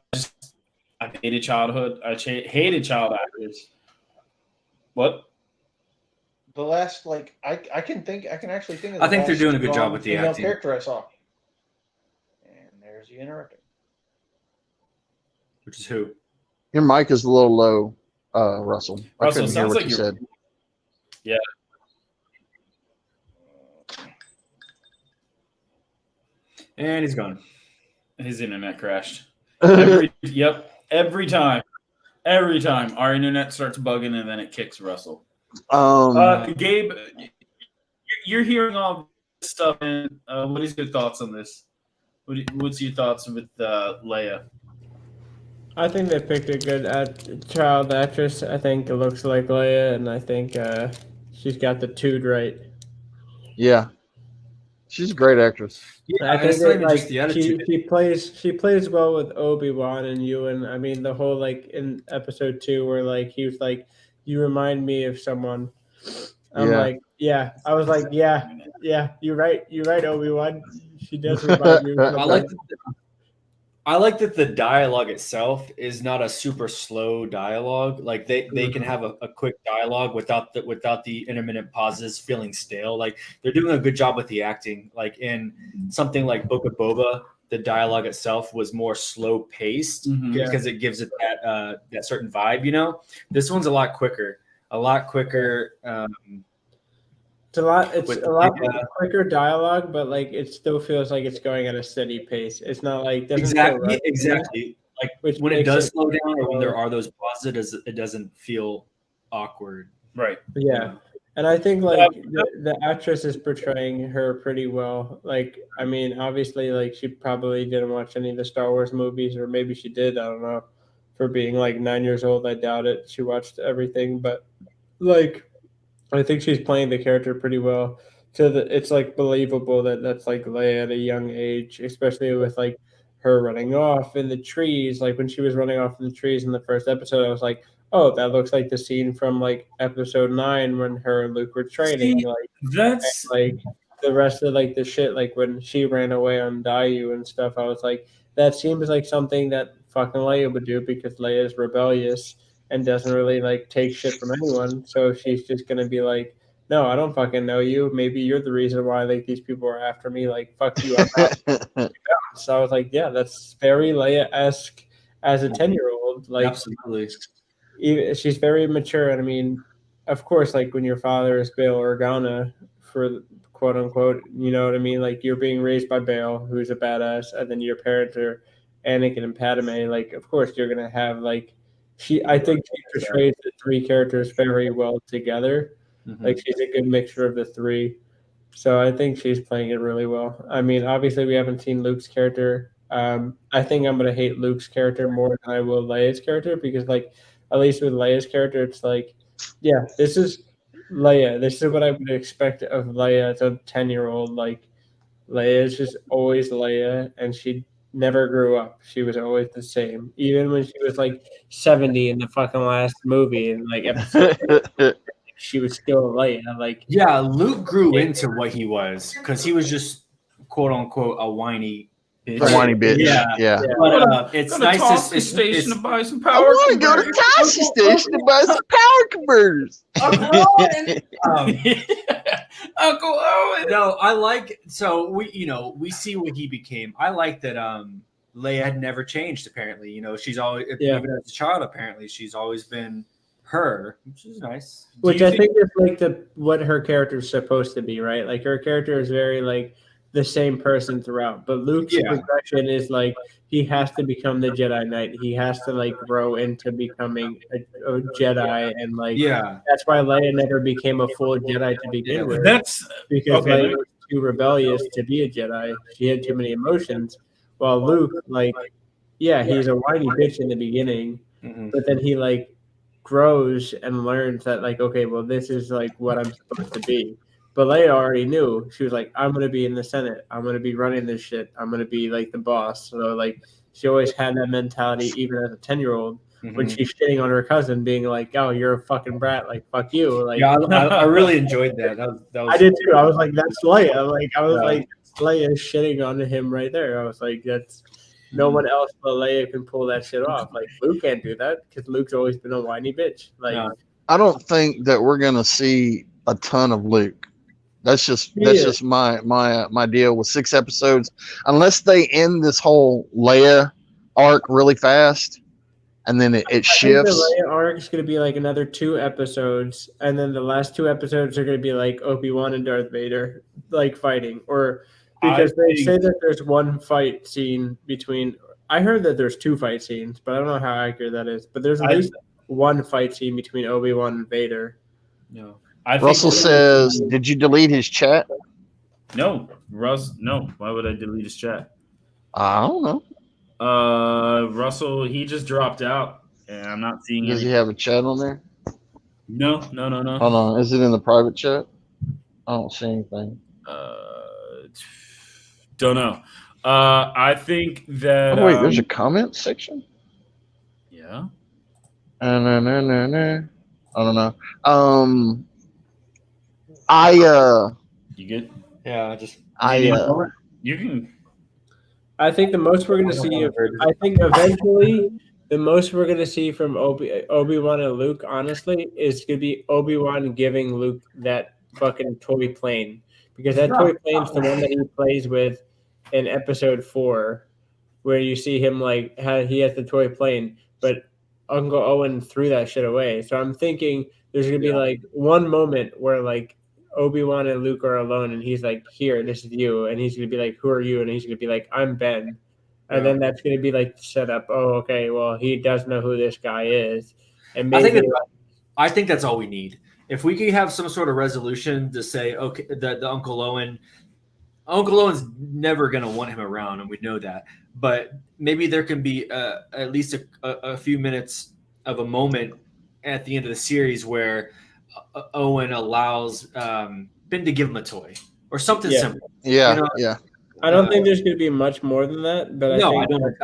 I hated childhood. I hated child actors. What? The last, I can actually think of. I think they're doing a good job with the acting. Character I saw. And there's the interrupting. Which is who? Your mic is a little low, Russell. I couldn't hear what you said. Yeah. And he's gone. His internet crashed. Every time. Every time our internet starts bugging and then it kicks Russell. Gabe, you're hearing all this stuff, and what is your thoughts on this? What's your thoughts with Leia? I think they picked a good child actress. I think it looks like Leia, and I think she's got the tood right. Yeah, she's a great actress. Yeah, I think she plays well with Obi-Wan and Ewan. I mean, the whole in episode 2 where he was like, "You remind me of someone." I'm like, yeah. I was like, yeah. You're right, Obi-Wan. She does remind me of someone. I like that the dialogue itself is not a super slow dialogue. Like they can have a quick dialogue without the intermittent pauses feeling stale. Like they're doing a good job with the acting. Like in something like Book of Boba, the dialogue itself was more slow paced because it gives it that certain vibe. This one's a lot quicker. It's a lot quicker dialogue, but it still feels like it's going at a steady pace. It's not exactly. Like when it does slow down or when there are those pauses, it doesn't feel awkward. Right. Yeah. And I think the actress is portraying her pretty well. I mean, obviously, she probably didn't watch any of the Star Wars movies, or maybe she did. I don't know. For being 9 years old, I doubt it. She watched everything, but I think she's playing the character pretty well. So that it's believable that's Leia at a young age, especially with her running off in the trees. When she was running off in the trees in the first episode, I was like, oh, that looks like the scene from episode 9 when her and Luke were training. That's the rest of the shit, when she ran away on Dayu and stuff. I was like, that seems like something that fucking Leia would do because Leia is rebellious and doesn't really take shit from anyone. So she's just gonna be like, no, I don't fucking know you. Maybe you're the reason why these people are after me. Fuck you. So I was like, yeah, that's very Leia-esque as a 10-year-old. Absolutely. She's very mature, and I mean, of course, when your father is Bail Organa, for quote unquote, you know what I mean? You're being raised by Bail, who's a badass, and then your parents are Anakin and Padme. Of course, you're gonna have I think she portrays the three characters very well together. She's a good mixture of the three. So I think she's playing it really well. I mean, obviously we haven't seen Luke's character. I think I'm gonna hate Luke's character more than I will Leia's character because at least with Leia's character, it's yeah, this is Leia. This is what I would expect of Leia as a 10-year-old. Leia is just always Leia, and she never grew up. She was always the same, even when she was 70 in the fucking last movie in episode 8. she was still Leia. Like, yeah, Luke grew into what he was because he was just quote unquote a whiny bitch. A whiny bitch. Yeah. But it's nice to station to buy some power. I want to go to Tashi Station to buy some power converters. Uncle Owen. No, I like. So we see what he became. I like that. Leia had never changed. Apparently, she's always even as a child. Apparently, she's always been her, which is nice. Which I think is like what her character is supposed to be, right? Like her character is very like the same person throughout, but Luke's progression is like he has to become the Jedi Knight. He has to like grow into becoming a Jedi, and like that's why Leia never became a full Jedi to begin with. That's because Leia was too rebellious to be a Jedi. She had too many emotions. While Luke, like, he's a whiny bitch in the beginning, but then he like grows and learns that like, okay, well, this is like what I'm supposed to be. But Leia already knew. She was like, I'm gonna be in the Senate. I'm gonna be running this shit. I'm gonna be like the boss. So like, she always had that mentality, even as a 10-year-old, when she's shitting on her cousin, being like, "Oh, you're a fucking brat. Like, fuck you." Like, I really enjoyed that. That was I did too. I was like, "That's Leia." Like, I was like, Leia shitting on him right there. I was like, "That's." No one else but Leia can pull that shit off. Like Luke can't do that because Luke's always been a whiny bitch. Like I don't think that we're gonna see a ton of Luke. That's just my deal with 6 episodes. Unless they end this whole Leia arc really fast, and then it shifts. The Leia arc is gonna be like another 2 episodes, and then the last 2 episodes are gonna be like Obi-Wan and Darth Vader like fighting, or. Because they say that there's one fight scene between. I heard that there's 2 fight scenes, but I don't know how accurate that is. But there's at least one fight scene between Obi-Wan and Vader. No, Russell says, "Did you delete his chat?" No, No. Why would I delete his chat? I don't know. Russell, he just dropped out, and I'm not seeing. Does he have a chat on there? No. Hold on, is it in the private chat? I don't see anything. Don't know. I think that. Oh wait, there's a comment section. Yeah. No. I don't know. You good? Yeah, You can. I think the most we're going to see. I think eventually the most we're going to see from Obi-Wan and Luke, honestly, is going to be Obi-Wan giving Luke that fucking toy plane. Because that toy plane's the one that he plays with in episode 4, where you see him like he has the toy plane, but Uncle Owen threw that shit away. So I'm thinking there's gonna be like one moment where like Obi-Wan and Luke are alone, and he's like, "Here, this is you," and he's gonna be like, "Who are you?" And he's gonna be like, "I'm Ben," and then that's gonna be like set up. Oh, okay, well he does know who this guy is, and maybe I think that's all we need. If we could have some sort of resolution to say, okay, the Uncle Owen's never going to want him around, and we know that. But maybe there can be at least a few minutes of a moment at the end of the series where Owen allows Ben to give him a toy or something simple. Yeah, I don't think there's going to be much more than that. But I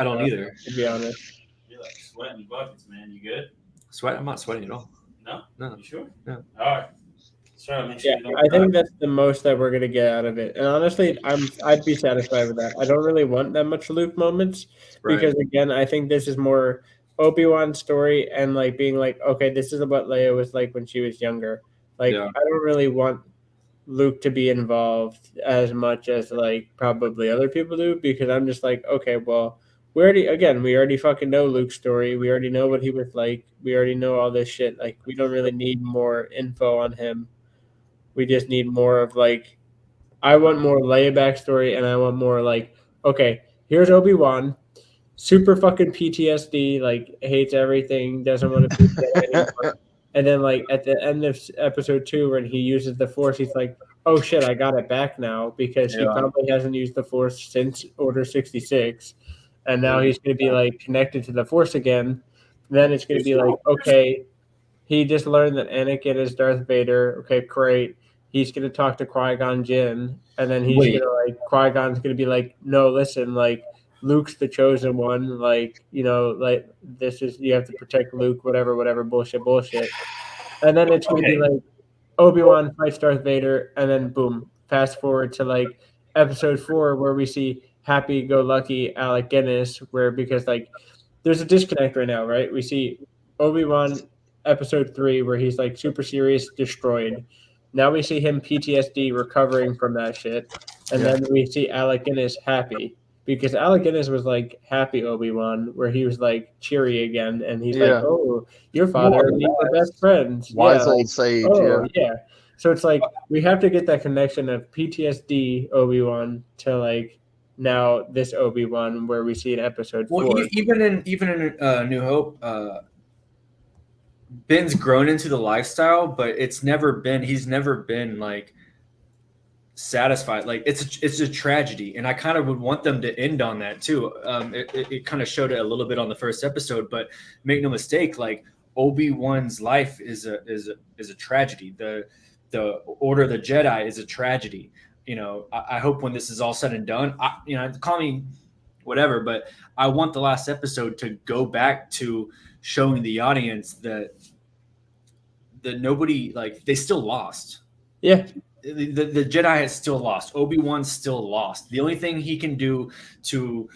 don't either. To be honest, you're like sweating buckets, man. You good? I'm not sweating at all. No. You sure? No. All right. I think that's the most that we're gonna get out of it. And honestly, I'd be satisfied with that. I don't really want that much Luke moments because again, I think this is more Obi-Wan's story and like being like, okay, this is what Leia was like when she was younger. Like I don't really want Luke to be involved as much as like probably other people do because I'm just like, okay, well, we already fucking know Luke's story. We already know what he was like. We already know all this shit. Like we don't really need more info on him. We just need more of like, I want more Leia backstory, and I want more like, okay, here's Obi-Wan, super fucking PTSD, like hates everything, doesn't want to be dead anymore. And then like at the end of episode 2, when he uses the Force, he's like, oh shit, I got it back now because he probably hasn't used the Force since Order 66, and now he's going to be like connected to the Force again. Then it's going to be like, okay, he just learned that Anakin is Darth Vader. Okay, great. He's going to talk to Qui-Gon Jinn, and then he's going to like Qui-Gon's going to be like, no, listen, like Luke's the chosen one, like, you know, like this is, you have to protect Luke, whatever bullshit. And then it's going to be like, Obi-Wan fights Darth Vader, and then boom, fast forward to like episode 4 where we see happy-go-lucky Alec Guinness, because like there's a disconnect right now, right? We see Obi-Wan episode 3 where he's like super serious, destroyed. Now we see him PTSD recovering from that shit, and then we see Alec Guinness happy. Because Alec Guinness was like happy Obi-Wan, where he was like cheery again, and he's like, "Oh, your father and me are best friends." Wise old sage. Yeah. So it's like we have to get that connection of PTSD Obi-Wan to like now this Obi-Wan where we see in episode 4. Well, even in New Hope, Ben's grown into the lifestyle, but he's never been like satisfied. Like it's a tragedy, and I kind of would want them to end on that too. It kind of showed it a little bit on the first episode, but make no mistake, like Obi-Wan's life is a tragedy. The Order of the Jedi is a tragedy. You know, I hope when this is all said and done, call me whatever, but I want the last episode to go back to showing the audience that nobody, like, they still lost. Yeah. The Jedi has still lost. Obi-Wan's still lost. The only thing he can do to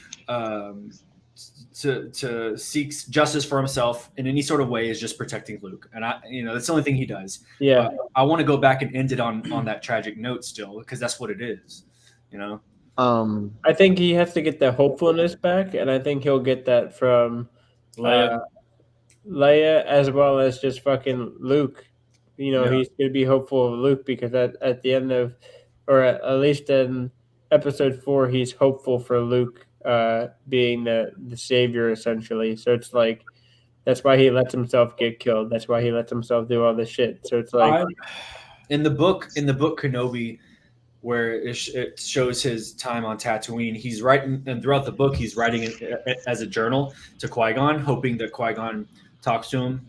seek justice for himself in any sort of way is just protecting Luke. And that's the only thing he does. Yeah. I want to go back and end it on that tragic note still, because that's what it is, you know? I think he has to get the hopefulness back, and I think he'll get that from Leia as well as just fucking Luke. You know, he's going to be hopeful of Luke because at the end of, or at least in episode 4, he's hopeful for Luke being the savior, essentially. So it's like, that's why he lets himself get killed. That's why he lets himself do all this shit. So it's like, in the book Kenobi, where it shows his time on Tatooine, he's writing, and throughout the book, he's writing it as a journal to Qui-Gon, hoping that Qui-Gon talks to him,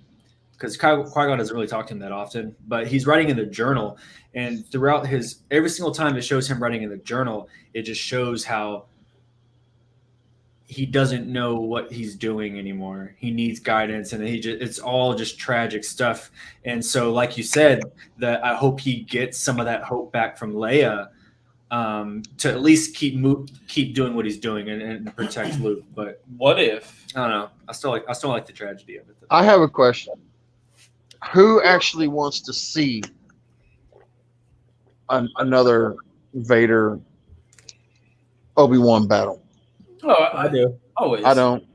because Qui-Gon doesn't really talk to him that often, but he's writing in the journal, and throughout every single time it shows him writing in the journal, it just shows how he doesn't know what he's doing anymore. He needs guidance, and it's all just tragic stuff. And so, like you said, that I hope he gets some of that hope back from Leia, to at least keep doing what he's doing and protect Luke. But what if? I don't know. I still like the tragedy of it, though. I have a question. Who actually wants to see another Vader Obi-Wan battle? Oh, I do. Always. I don't.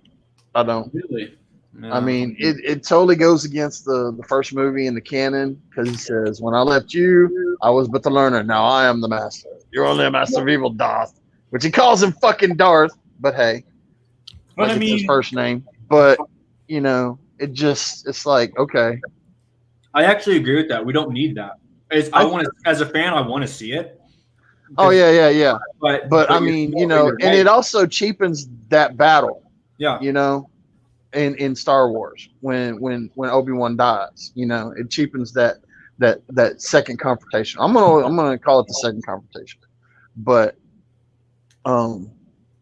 Really? No. I mean, it totally goes against the first movie in the canon, because he says, "When I left you, I was but the learner. Now I am the master. You're only a master of evil, Darth." Which he calls him fucking Darth, but hey, but like, it's his first name. But it's like, okay. I actually agree with that. We don't need that. As a fan, I want to see it. Oh yeah. But I mean, and it also cheapens that battle. Yeah. In Star Wars when Obi-Wan dies, it cheapens that second confrontation. I'm gonna call it the second confrontation. But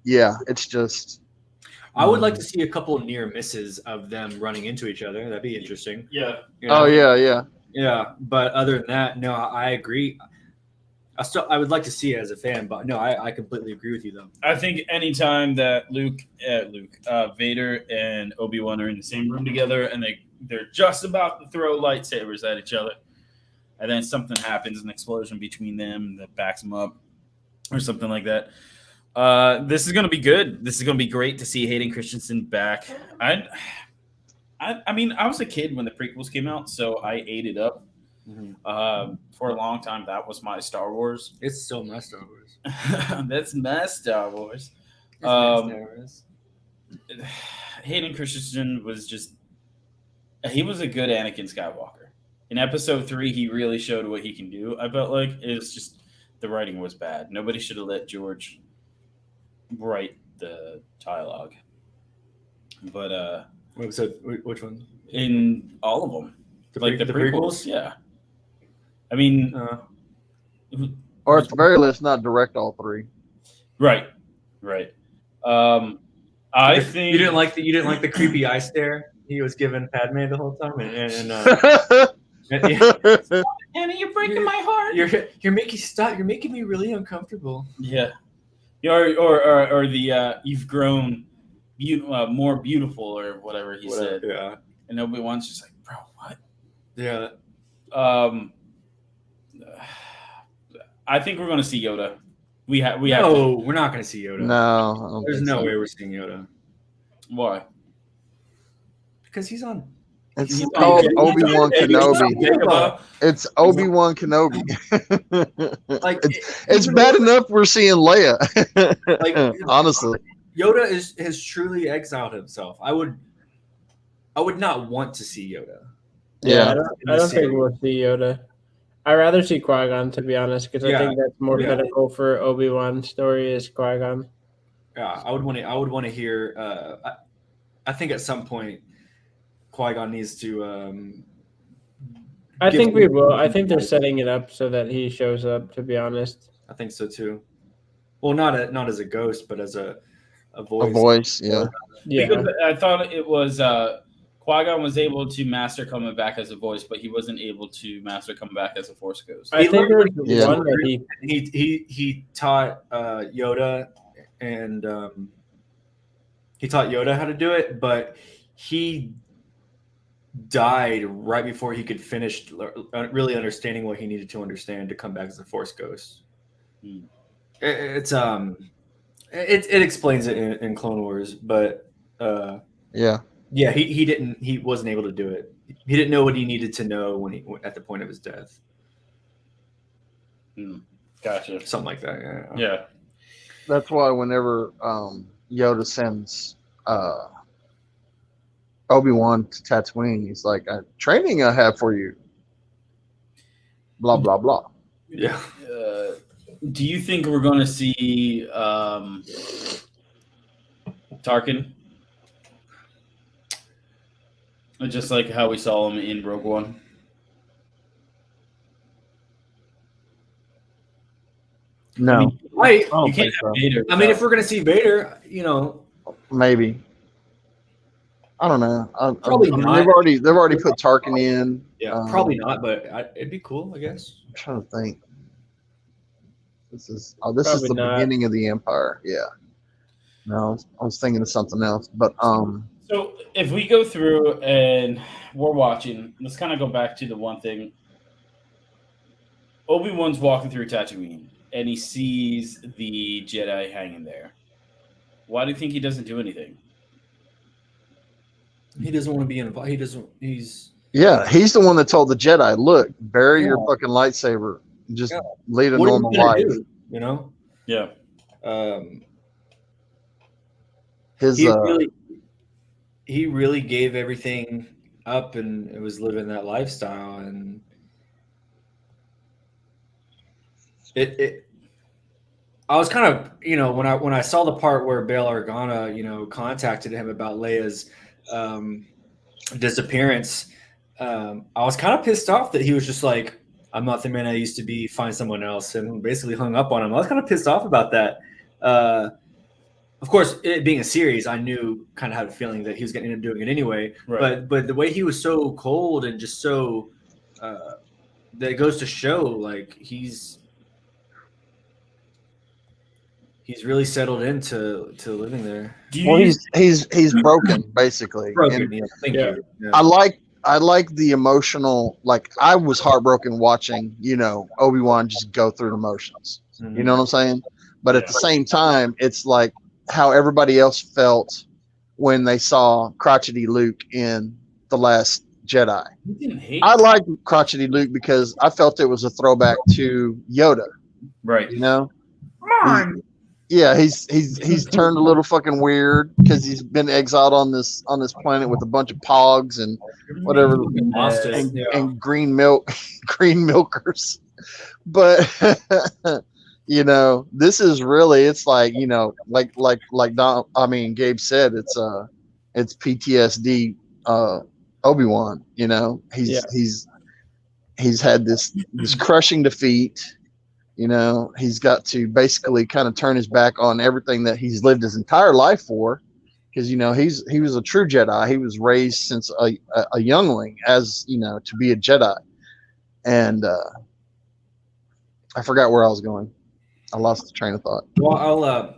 yeah, it's just. I would like to see a couple near misses of them running into each other. That'd be interesting. Yeah. Oh yeah. Yeah, but other than that, no, I agree. I would like to see it as a fan, but no, I completely agree with you though. I think anytime that Vader and Obi-Wan are in the same room together and they're just about to throw lightsabers at each other, and then something happens, an explosion between them that backs them up, or something like that. This is going to be good. This is going to be great to see Hayden Christensen back. I mean, I was a kid when the prequels came out, so I ate it up. Mm-hmm. For a long time, that was my Star Wars. It's still my Star Wars. That's my Star Wars. Hayden Christensen he was a good Anakin Skywalker. In episode 3, he really showed what he can do. I felt like it's just the writing was bad. Nobody should have let George write the dialogue. But which one? In all of them, the prequels. Yeah. I mean, or at the very least, not direct all 3. Right. I think you didn't like the creepy eye stare he was giving Padme the whole time, Annie, you're breaking my heart. You're making me really uncomfortable. Yeah. Or the you've grown more beautiful or whatever he said. Yeah. And Obi-Wan's just like, bro, what? Yeah. I think we're going to see Yoda. We're not going to see Yoda. No. There's no way we're seeing Yoda. Why? Because he's on. It's called Obi-Wan Kenobi. It's Obi-Wan Kenobi. Like it's bad enough we're seeing Leia. Like honestly, Yoda has truly exiled himself. I would not want to see Yoda. Yeah, I don't think we'll see Yoda. I'd rather see Qui-Gon, to be honest, because I think that's more critical for Obi-Wan's story is Qui-Gon. Yeah, I would want to hear. I think at some point, Qui-Gon needs to. I think we will. I think they're setting it up so that he shows up. To be honest, I think so too. Well, not as a ghost, but as a voice. A voice, yeah. Because I thought it was Qui-Gon was able to master coming back as a voice, but he wasn't able to master coming back as a Force ghost. I think there's one that he taught Yoda, and he taught Yoda how to do it, but he died right before he could finish really understanding what he needed to understand to come back as a Force ghost. It explains it in Clone Wars, but he wasn't able to do it. He didn't know what he needed to know when at the point of his death. Gotcha. Something like that. Yeah. That's why whenever Yoda sends Obi-Wan to Tatooine, he's like, training I have for you. Blah, blah, blah. Yeah. Do you think we're going to see Tarkin? Just like how we saw him in Rogue One? No. You can't have Vader. I mean, if we're going to see Vader, maybe. I don't know. Probably not. They've already put Tarkin in. Yeah, probably not, but it'd be cool, I guess. I'm trying to think. This is the beginning of the Empire. Yeah. No, I was thinking of something else, but So if we go through and we're watching, let's kind of go back to the one thing. Obi-Wan's walking through Tatooine, and he sees the Jedi hanging there. Why do you think he doesn't do anything? He doesn't want to be involved. He's he's the one that told the Jedi, look, bury your fucking lightsaber. Just lead a normal life. Yeah. He really gave everything up and it was living that lifestyle, and I was kind of, when I saw the part where Bail Organa, contacted him about Leia's disappearance, I was kind of pissed off that he was just like, I'm not the man I used to be, find someone else, and basically hung up on him. I was kind of pissed off about that. Of course, it being a series, I knew kind of had a feeling that he was going to end up doing it anyway. Right. But the way he was so cold and just so that goes to show, like, he's really settled into living there. He's broken, basically. Yeah. I like the emotional, like, I was heartbroken watching, Obi-Wan just go through the motions. Mm-hmm. You know what I'm saying? But at the same time, it's like how everybody else felt when they saw crotchety Luke in The Last Jedi. I like crotchety Luke because I felt it was a throwback to Yoda. Right. Come on. Yeah, he's turned a little fucking weird because he's been exiled on this planet with a bunch of pogs and whatever and green milkers. But this is really, it's like, Gabe said, it's PTSD Obi-Wan, he's had this crushing defeat. He's got to basically kind of turn his back on everything that he's lived his entire life for, because he was a true Jedi. He was raised since a youngling as to be a Jedi. And I forgot where I was going. I lost the train of thought. Well,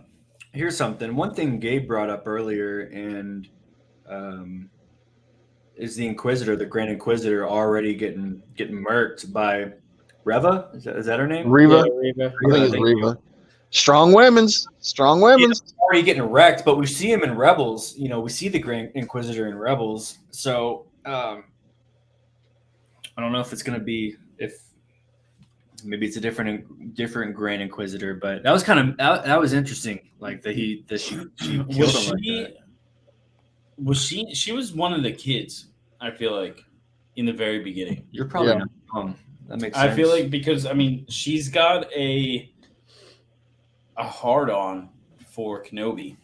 here's something. One thing Gabe brought up earlier, and is the Inquisitor, the Grand Inquisitor, already getting murked by Reva? Is that her name? Reva. Yeah, Reva. I think it's Reva. Strong women's. He's already getting wrecked, but we see him in Rebels. You know, we see the Grand Inquisitor in Rebels. So I don't know if it's gonna be maybe it's a different Grand Inquisitor, but that was that was interesting. Like that she killed him like that. She was one of the kids, I feel like, in the very beginning. You're probably not wrong. That makes sense. I feel like because she's got a hard on for Kenobi.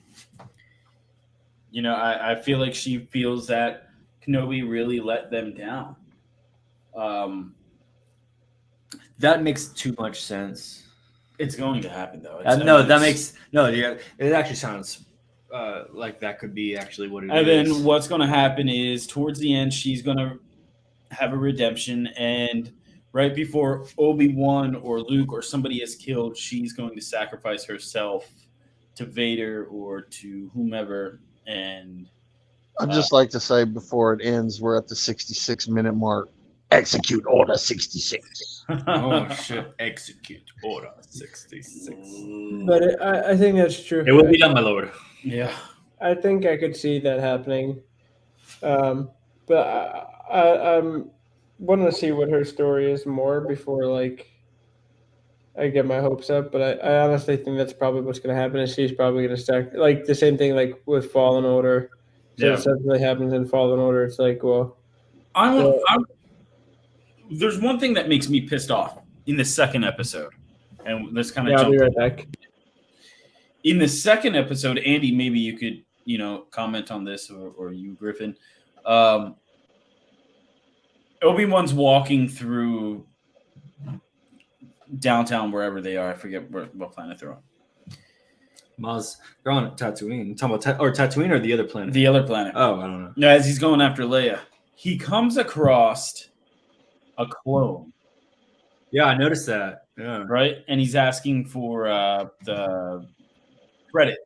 You know, I feel like she feels that Kenobi really let them down. That makes too much sense. It's going to happen though. It actually sounds like that could be actually what it is. And then what's going to happen is towards the end, she's going to have a redemption, and right before Obi-Wan or Luke or somebody is killed, she's going to sacrifice herself to Vader or to whomever. And I'd just like to say before it ends, we're at the 66-minute mark. Execute Order 66. Oh shit! Execute Order 66. But I think that's true. It will be done, my lord. Yeah, I think I could see that happening. But I'm wanting to see what her story is more before I get my hopes up. But I honestly think that's probably what's going to happen. Is she's probably going to start like the same thing like with Fallen Order. So it suddenly happens in Fallen Order. It's like, well, there's one thing that makes me pissed off in the second episode, and this kind of I'll be right back. In the second episode, Andy, maybe you could comment on this, or you, Griffin. Obi-Wan's walking through downtown, wherever they are. I forget what planet they're on. They're on Tatooine. Talking about Tatooine or the other planet? The other planet. Oh, I don't know. No, as he's going after Leia, he comes across a clone. Yeah, I noticed that. Yeah. Right? And he's asking for the credits.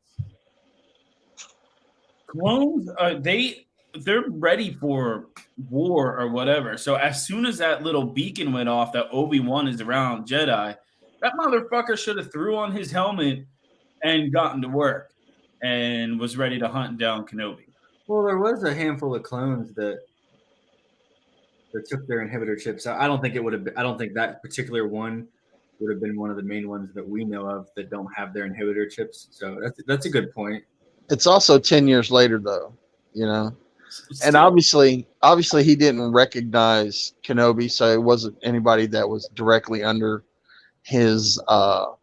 Clones, they're ready for war or whatever. So as soon as that little beacon went off that Obi-Wan is around Jedi, that motherfucker should have threw on his helmet and gotten to work and was ready to hunt down Kenobi. Well, there was a handful of clones that took their inhibitor chips. I don't think it would have been. I don't think that particular one would have been one of the main ones that we know of that don't have their inhibitor chips. So that's a good point. It's also 10 years later, though, and obviously he didn't recognize Kenobi, so it wasn't anybody that was directly under his command.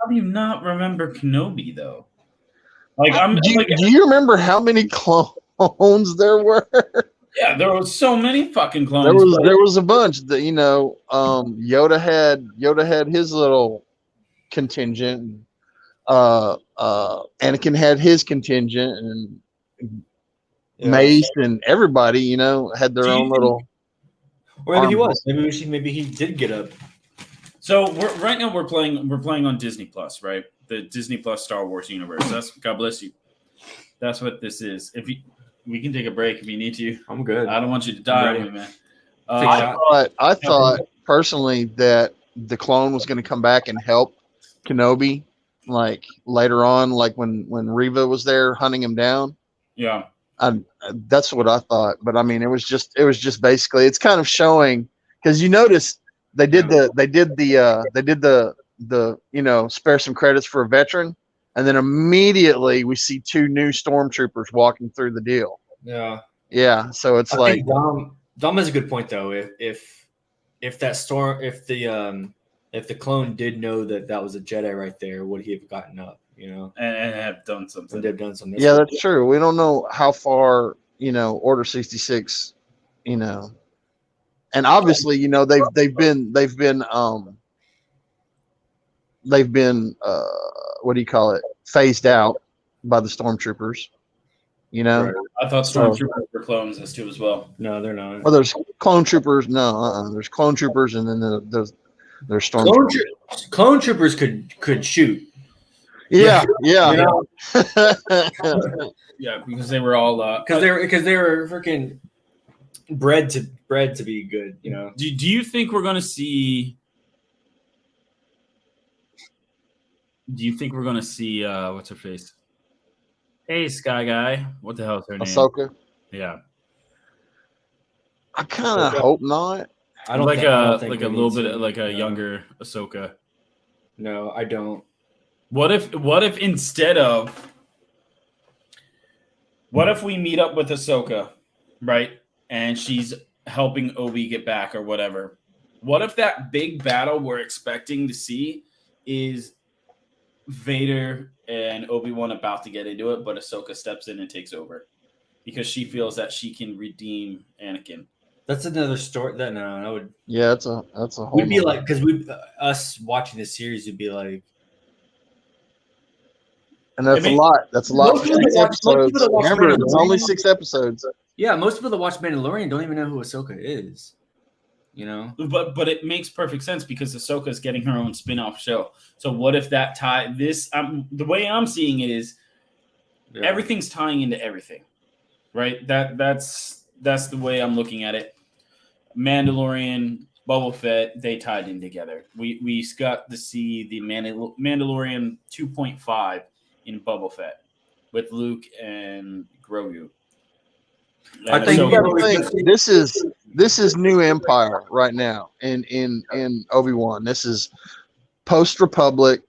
How do you not remember Kenobi though? Do you remember how many clones there were? Yeah, there was so many fucking clones. There was a bunch that Yoda had his little contingent. Anakin had his contingent, and Mace and everybody, had their own little. Or maybe he was. Maybe he did get up. So right now we're playing on Disney Plus, right? The Disney Plus Star Wars universe. God bless you. That's what this is. We can take a break if you need to. I'm good. I don't want you to die on me, man. I thought personally that the clone was going to come back and help Kenobi, like later on, like when Reva was there hunting him down. Yeah, that's what I thought. But I mean, it was just basically, it's kind of showing, because you notice they did the spare some credits for a veteran. And then immediately we see two new stormtroopers walking through the deal. Yeah. Yeah. So it's I think Dom has a good point though. If the clone did know that was a Jedi right there, would he have gotten up? And have done something. Would have done something. Yeah, that's true. We don't know how far Order 66, and obviously they've been what do you call it? Phased out by the stormtroopers. You know, Right. I thought stormtroopers were clones as too as well. No, they're not. Well, there's clone troopers. No, there's clone troopers, and then there's stormtroopers. Clone troopers could shoot. Yeah. You know? Yeah, because they were all because they were freaking bred to be good. You know. Do you think we're gonna see? Do you think we're gonna see what's her face? Hey, Sky Guy. What the hell is her name? Ahsoka. Yeah. I kind of hope not. I don't like think, I don't think like we a little need bit to. like a younger Ahsoka. No, I don't. What if instead of what if we meet up with Ahsoka, right? And she's helping Obi get back or whatever. What if that big battle we're expecting to see is Vader and Obi-Wan about to get into it, but Ahsoka steps in and takes over because she feels that she can redeem Anakin. That's another story. That would. Yeah, that's a whole. We'd be like, because us watching this series would be like, and that's a lot. That's a lot for 6 episodes. Remember, it's only 6 episodes. Yeah, most people that watch Mandalorian don't even know who Ahsoka is. You know, but it makes perfect sense because Ahsoka is getting her own spin-off show. So what if that the way I'm seeing it is everything's tying into everything, right? That's the way I'm looking at it. Mandalorian, Boba Fett, they tied in together. We got to see the Mandalorian 2.5 in Boba Fett with Luke and Grogu. And I think you got to think this is New Empire right now in Obi-Wan. This is post-Republic,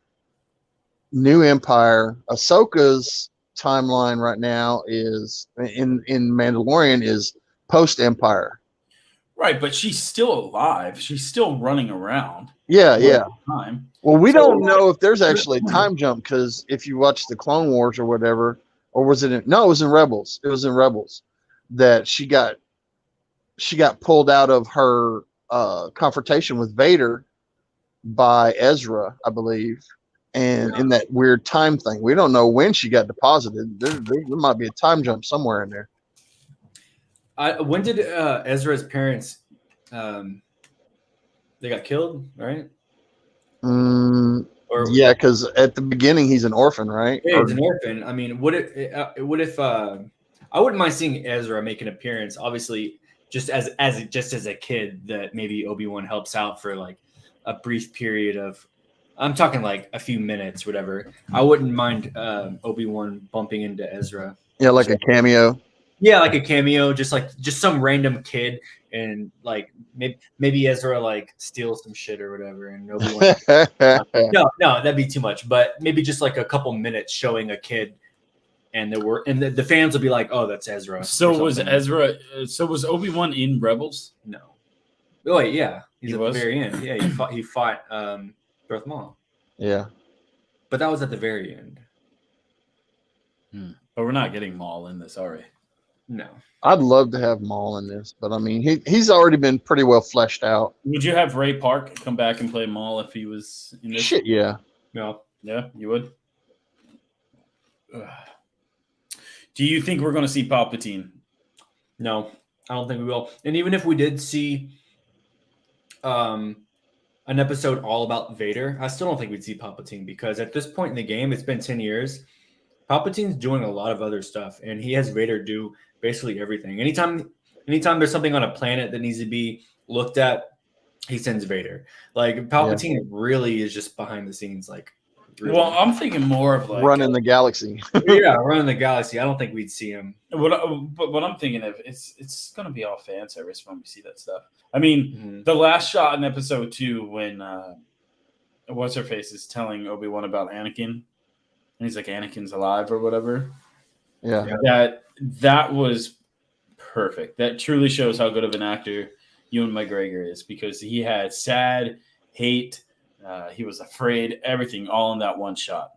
New Empire. Ahsoka's timeline right now is in Mandalorian is post-Empire. Right, but she's still alive. She's still running around. Yeah. Time. Well, we don't know if there's actually a time jump because if you watch the Clone Wars or whatever, or was it? It was in Rebels. It was in Rebels that she got pulled out of her confrontation with Vader by Ezra, I believe, and in that weird time thing. We don't know when she got deposited. There might be a time jump somewhere in there. When did Ezra's parents they got killed, right? Yeah, because at the beginning he's an orphan, right? Yeah, he's an orphan. I mean, what if I wouldn't mind seeing Ezra make an appearance, obviously just as a kid that maybe Obi-Wan helps out for like a brief period of, I'm talking like a few minutes, whatever. I wouldn't mind Obi-Wan bumping into Ezra. Yeah, like a cameo. Yeah, like a cameo, just some random kid, and like maybe Ezra like steals some shit or whatever, and Obi-Wan. No, that'd be too much. But maybe just like a couple minutes showing a kid, and the fans will be like, "Oh, that's Ezra." So was Ezra? So was Obi-Wan in Rebels? No. Oh wait, yeah, he's at the very end. Yeah, he fought Darth Maul. Yeah, but that was at the very end. But we're not getting Maul in this, are we? No. I'd love to have Maul in this, but I mean, he's already been pretty well fleshed out. Would you have Ray Park come back and play Maul if he was in this? Shit, yeah. No. Yeah, you would? Do you think we're going to see Palpatine? No, I don't think we will. And even if we did see an episode all about Vader, I still don't think we'd see Palpatine because at this point in the game, it's been 10 years. Palpatine's doing a lot of other stuff, and he has Vader do basically everything. Anytime there's something on a planet that needs to be looked at, he sends Vader. Like Palpatine really is just behind the scenes. Like, really. Well, I'm thinking more of like running the galaxy. Yeah, running the galaxy. I don't think we'd see him. But what I'm thinking of, it's gonna be all fan service when we see that stuff. I mean, the last shot in episode 2 when what's her face is telling Obi-Wan about Anakin. And he's like, Anakin's alive or whatever. Yeah. That was perfect. That truly shows how good of an actor Ewan McGregor is because he had sad, hate, he was afraid, everything all in that one shot.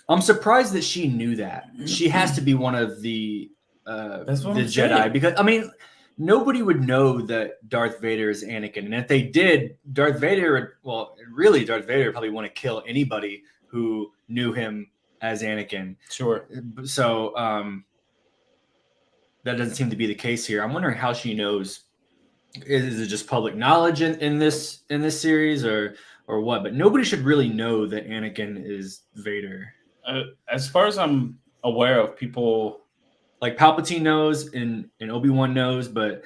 I'm surprised that she knew that. She has to be one of the Jedi saying. Because I mean, nobody would know that Darth Vader is Anakin. And if they did, Darth Vader probably want to kill anybody who knew him as Anakin. Sure. So that doesn't seem to be the case here. I'm wondering how she knows. Is it just public knowledge in this series or what? But nobody should really know that Anakin is Vader. As far as I'm aware of, people like Palpatine knows and Obi-Wan knows, but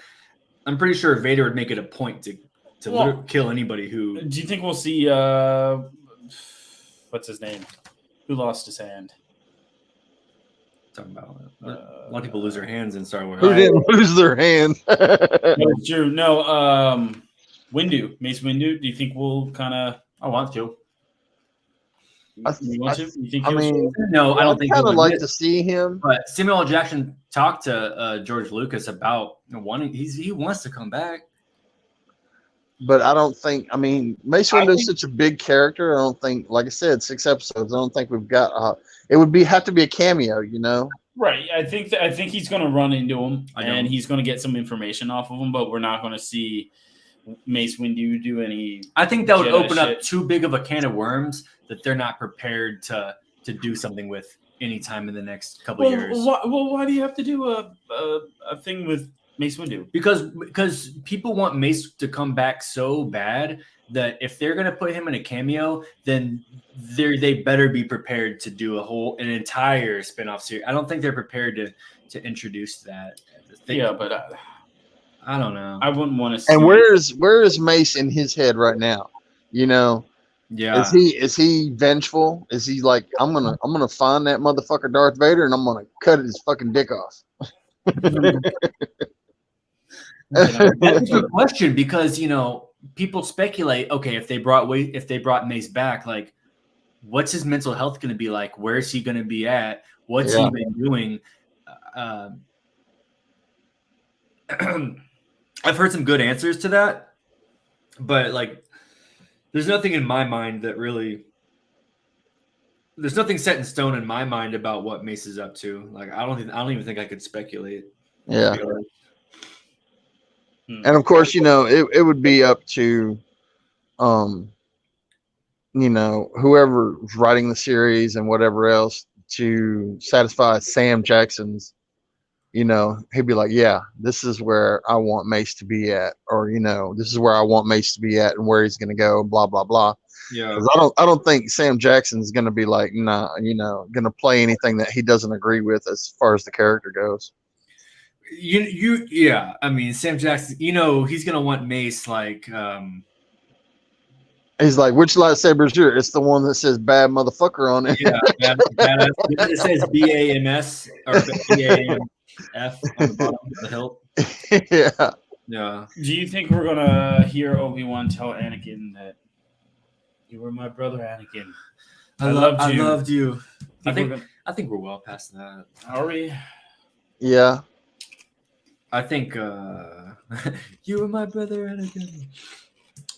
I'm pretty sure Vader would make it a point to literally kill anybody who. Do you think we'll see? What's his name? Who lost his hand? Talking about a lot of people lose their hands in Star Wars. Who didn't lose their hand? That's true. No, Windu, Mace Windu. Do you think we'll kind of? I want to. You want to? You think? I mean, no, I don't think. I'd kind of like to see him. But Samuel L. Jackson talked to George Lucas about wanting. He wants to come back. But I don't think. I mean, Mace Windu is such a big character. I don't think, like I said, 6 episodes. I don't think we've got. It would have to be a cameo, you know. Right. I think he's going to run into him, and he's going to get some information off of him. But we're not going to see Mace Windu do any. I think that would open up too big of a can of worms that they're not prepared to do something with anytime in the next couple of years. Why do you have to do a thing with Mace Windu? Because people want Mace to come back so bad that if they're going to put him in a cameo, then they better be prepared to do an entire spinoff series. I don't think they're prepared to introduce that. But I don't know. I wouldn't want to see. And where is Mace in his head right now? You know, yeah. Is he vengeful? Is he like, I'm gonna find that motherfucker Darth Vader and I'm gonna cut his fucking dick off? That's a good question because people speculate. Okay, if they brought Mace back, like, what's his mental health going to be like? Where is he going to be at? What's he been doing? I've heard some good answers to that, but like, there's nothing in my mind that really. There's nothing set in stone in my mind about what Mace is up to. Like, I don't even think I could speculate. Yeah. And of course, it would be up to, whoever's writing the series and whatever else to satisfy Sam Jackson's, he'd be like, yeah, this is where I want Mace to be at, or, this is where I want Mace to be at and where he's going to go, blah, blah, blah. Yeah. I don't think Sam Jackson's going to be like, nah, going to play anything that he doesn't agree with as far as the character goes. Yeah. I mean, Sam Jackson, he's gonna want Mace like. He's like, which lightsaber is yours? It's the one that says "bad motherfucker" on it. Yeah, it says BAMS or BAMF on the bottom of the hilt. Yeah. Yeah. Do you think we're gonna hear Obi-Wan tell Anakin that you were my brother, Anakin? I loved you. I think we're well past that. Are we? Yeah. I think you were my brother, Anakin.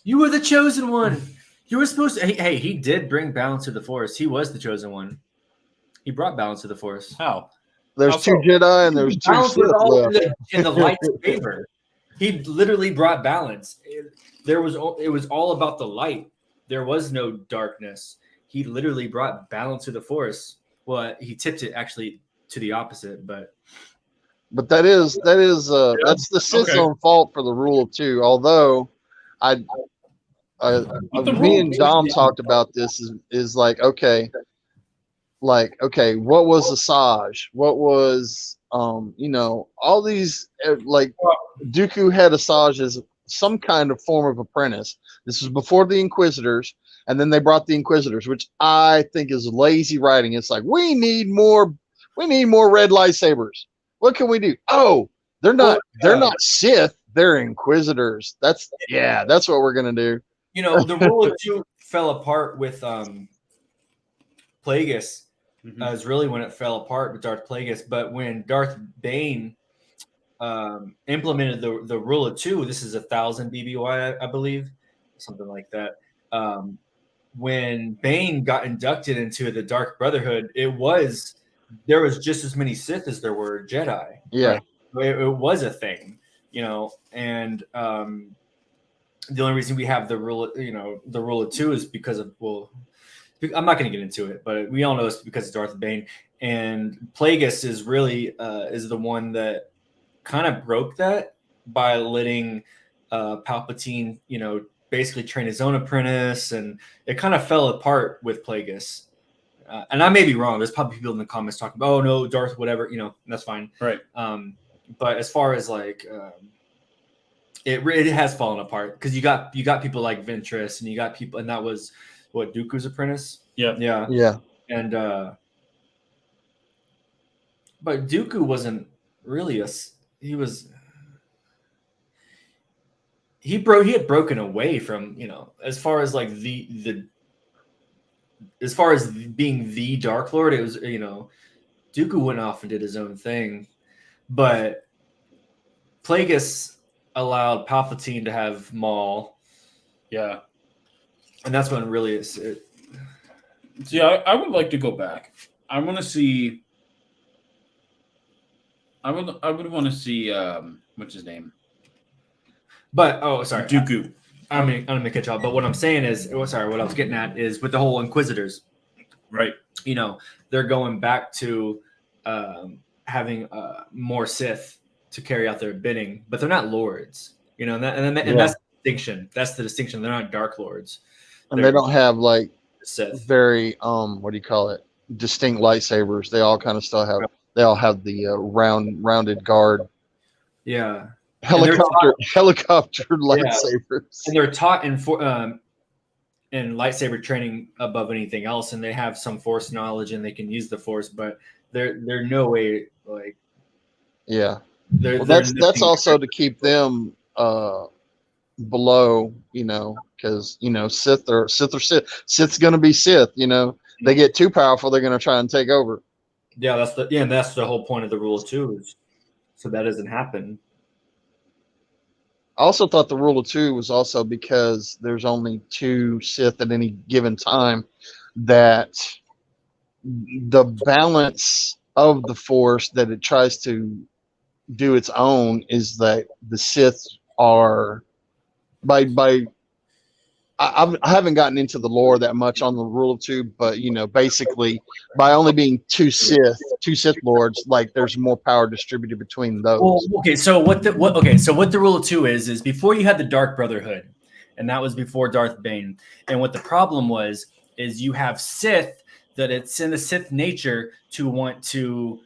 You were the chosen one. You were supposed to. Hey, he did bring balance to the Force. He was the chosen one. He brought balance to the Force. How? There's 2 Jedi and there's 2 Sith left. In the light's favor. He literally brought balance. It was all about the light. There was no darkness. He literally brought balance to the Force. Well, he tipped it actually to the opposite, but that is that's the Sith's own fault for the rule of 2. Although me and Dom talked about this is like, okay, what was Asajj? What was all these, like, Dooku had Asajj as some kind of form of apprentice. This was before the Inquisitors, and then they brought the Inquisitors, which I think is lazy writing. It's like, we need more red lightsabers. What can we do? Oh, they're not Sith, they're Inquisitors. That's what we're gonna do. The rule of 2 fell apart with Plagueis. Is really when it fell apart with Darth Plagueis. But when Darth Bane implemented the rule of 2, this is 1,000 BBY, I believe, something like that. When Bane got inducted into the Dark Brotherhood, there was just as many Sith as there were Jedi. Yeah, right? It was a thing, and the only reason we have the rule of 2 is because of, I'm not going to get into it, but we all know it's because of Darth Bane. And Plagueis is really is the one that kind of broke that by letting Palpatine, basically train his own apprentice, and it kind of fell apart with Plagueis. And I may be wrong. There's probably people in the comments talking about, oh no, Darth, whatever, that's fine. Right. But as far as like, it has fallen apart because you got people like Ventress, and you got people, and that was what, Dooku's apprentice. Yeah. And but Dooku wasn't really he had broken away from, as far as like as far as being the Dark Lord, it was, Dooku went off and did his own thing, but Plagueis allowed Palpatine to have Maul. Yeah. And that's when really it. See, I would like to go back. I want to see. I would want to see what's his name? But sorry, Dooku. I'm gonna catch up. But what I'm saying is, what I was getting at is with the whole Inquisitors, right? They're going back to having more Sith to carry out their bidding, but they're not lords. And that's the distinction. That's the distinction. They're not Dark Lords, and they don't have like Sith. Very what do you call it? Distinct lightsabers. They all kind of still have. They all have the rounded guard. Yeah. Helicopter lightsabers. And they're taught in lightsaber training above anything else, and they have some Force knowledge and they can use the Force, but they're no way like. Yeah. That's also to keep them below, because Sith are Sith. Sith's gonna be Sith. They get too powerful, they're gonna try and take over. Yeah, that's the whole point of the rule of two, is so that doesn't happen. I also thought the rule of two was also because there's only 2 Sith at any given time, that the balance of the Force that it tries to do its own is that the Sith are I haven't gotten into the lore that much on the rule of two, but basically by only being 2 Sith lords, like there's more power distributed between those. Well, okay, so what the rule of two is before you had the Dark Brotherhood, and that was before Darth Bane. And what the problem is you have Sith that it's in the Sith nature to want to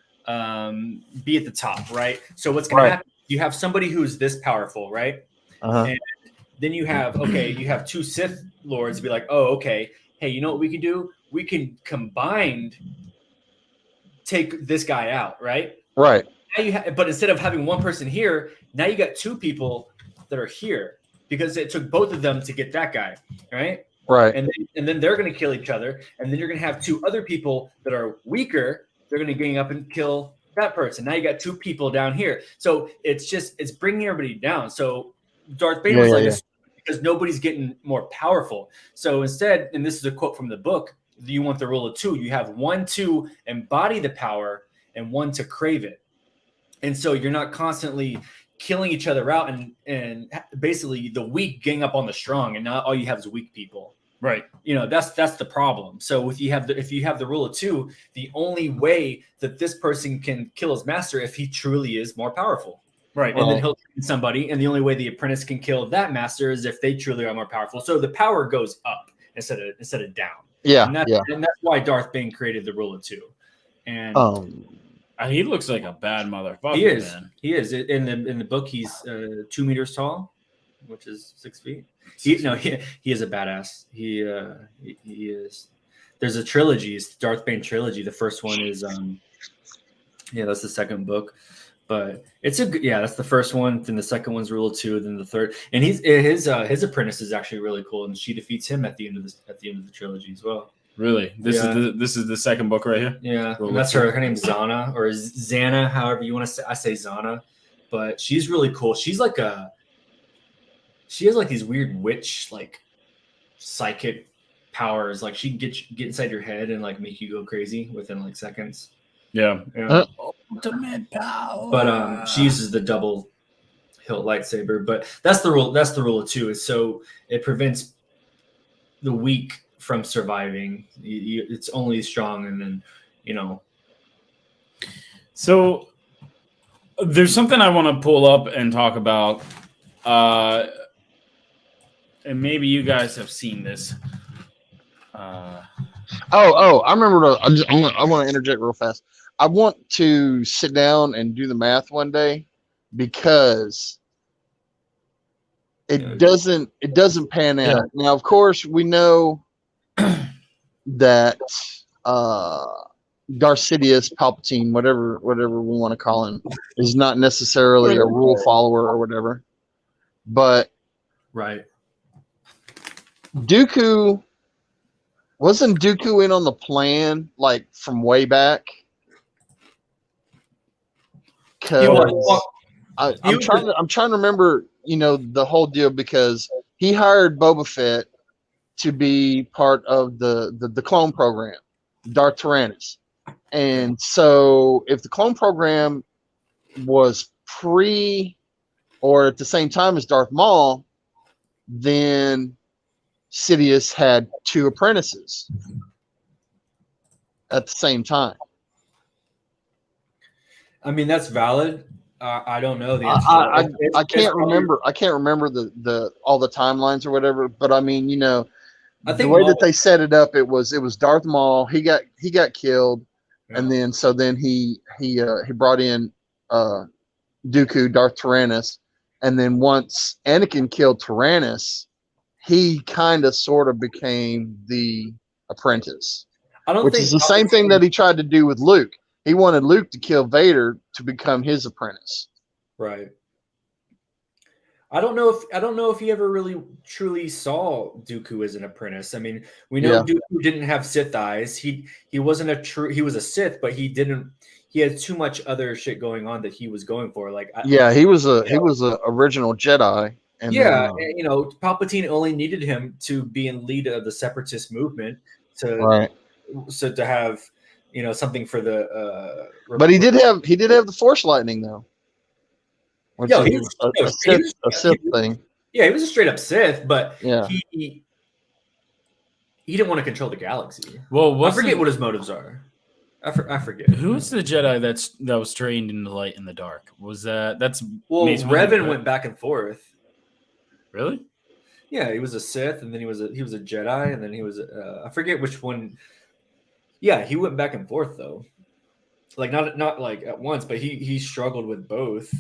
be at the top, right? So what's going to happen? You have somebody who's this powerful, right? And then you have 2 Sith lords be like, oh, okay, hey, you know what we can do? We can combined take this guy out, right? Right. Now but instead of having one person here, now you got 2 people that are here because it took both of them to get that guy, right? Right. And then they're going to kill each other, and then you're going to have 2 other people that are weaker. They're going to gang up and kill that person. Now you got 2 people down here. So it's bringing everybody down. So Darth Vader was because nobody's getting more powerful. So instead, and this is a quote from the book, you want the rule of 2. You have 1 to embody the power and 1 to crave it. And so you're not constantly killing each other out and basically the weak gang up on the strong, and not all you have is weak people. Right. That's the problem. So if you have the rule of 2, the only way that this person can kill his master if he truly is more powerful. Right. And then he'll train somebody, and the only way the apprentice can kill that master is if they truly are more powerful. So the power goes up instead of down. Yeah. And that's why Darth Bane created the rule of 2. And he looks like a bad motherfucker. he is. Man. He is. In the book, he's 2 meters tall, which is 6 feet. He is a badass. He is. There's a trilogy. It's the Darth Bane trilogy. The first one is that's the second book. But it's that's the first one. Then the second one's rule of 2. Then the third, and his apprentice is actually really cool, and she defeats him at the end of the trilogy as well. Really, this is the second book right here. Yeah, that's her. Her name's Zana or Xana, however you want to say. I say Zana, but she's really cool. She has like these weird witch like psychic powers. Like she can get inside your head and like make you go crazy within like seconds. Yeah. Ultimate power. But she uses the double hilt lightsaber. But that's the rule. That's the rule of 2. Is so it prevents the weak from surviving. It's only strong, and then So There's something I want to pull up and talk about, and maybe you guys have seen this. I remember. I want to interject real fast. I want to sit down and do the math one day because it doesn't pan out. Yeah. Now, of course, we know that Darth Sidious, Palpatine, whatever we want to call him, is not necessarily a rule follower or whatever. But right, wasn't Dooku in on the plan like from way back? Because I'm trying to remember, the whole deal, because he hired Boba Fett to be part of the clone program, Darth Tyrannus. And so if the clone program was pre or at the same time as Darth Maul, then Sidious had 2 apprentices at the same time. I mean, that's valid. I don't know the answer. I can't remember. I can't remember the all the timelines or whatever. But I mean, I think the way that they set it up, it was Darth Maul. He got killed, and then he brought in Dooku, Darth Tyrannus, and then once Anakin killed Tyrannus, he kind of sort of became the apprentice. Which is the same thing that he tried to do with Luke. He wanted Luke to kill Vader to become his apprentice. Right. I don't know if he ever really truly saw Dooku as an apprentice. I mean, we know Dooku didn't have Sith eyes. He wasn't he was a Sith, but he had too much other shit going on that he was going for. Like he was a original Jedi. And Palpatine only needed him to be in lead of the Separatist movement to have something for the. But he did have the Force lightning though. Which is a Sith thing. Yeah, he was a straight up Sith, but he didn't want to control the galaxy. Well, I forget what his motives are. I forget. Who's the Jedi that was trained in the light and the dark? That's Revan went back and forth. Really? Yeah, he was a Sith, and then he was a Jedi, and then he was I forget which one. Yeah, he went back and forth though, like not like at once, but he struggled with both.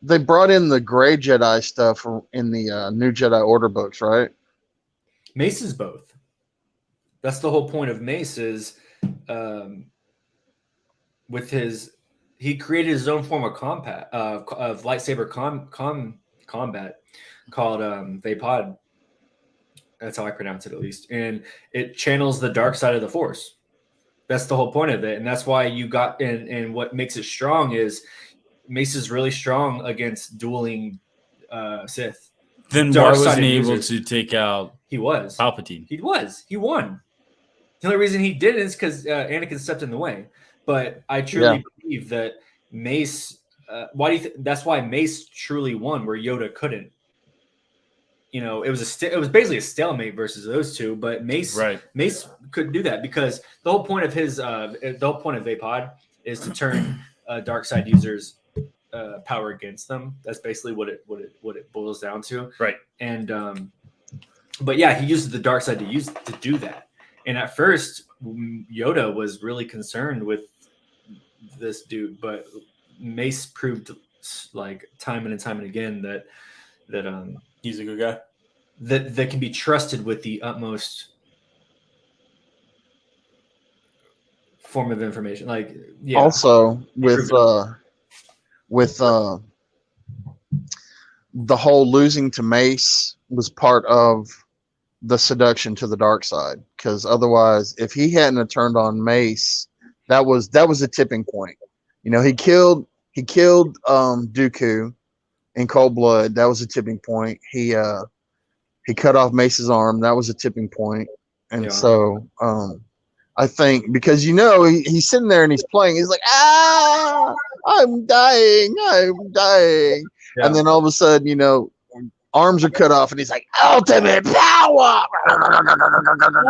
They brought in the gray Jedi stuff in the New Jedi Order books, right? Mace is both. That's the whole point of Mace is, he created his own form of of lightsaber combat called Vapod. That's how I pronounce it, at least. And it channels the dark side of the Force. That's the whole point of it. And that's why you got and what makes it strong is Mace is really strong against dueling Sith. Then why wasn't he able to take out Palpatine? He won. The only reason he didn't is because Anakin stepped in the way. But I truly believe that Mace that's why Mace truly won where Yoda couldn't. It was basically a stalemate versus those two, but Mace couldn't do that because the whole point of Vapod is to turn dark side users power against them. That's basically what it boils down to. Right. And but yeah, he uses the dark side to do that. And at first, Yoda was really concerned with this dude, but Mace proved like time and time and again that he's a good guy. That can be trusted with the utmost form of information. Like also with the whole losing to Mace was part of the seduction to the dark side, because otherwise, if he hadn't have turned on Mace, that was a tipping point. He killed Dooku in cold blood. That was a tipping point. He cut off Mace's arm. That was a tipping point. And so I think because he's sitting there and he's playing. He's like, I'm dying. Yeah. And then all of a sudden, arms are cut off, and he's like, ultimate power, unlimited.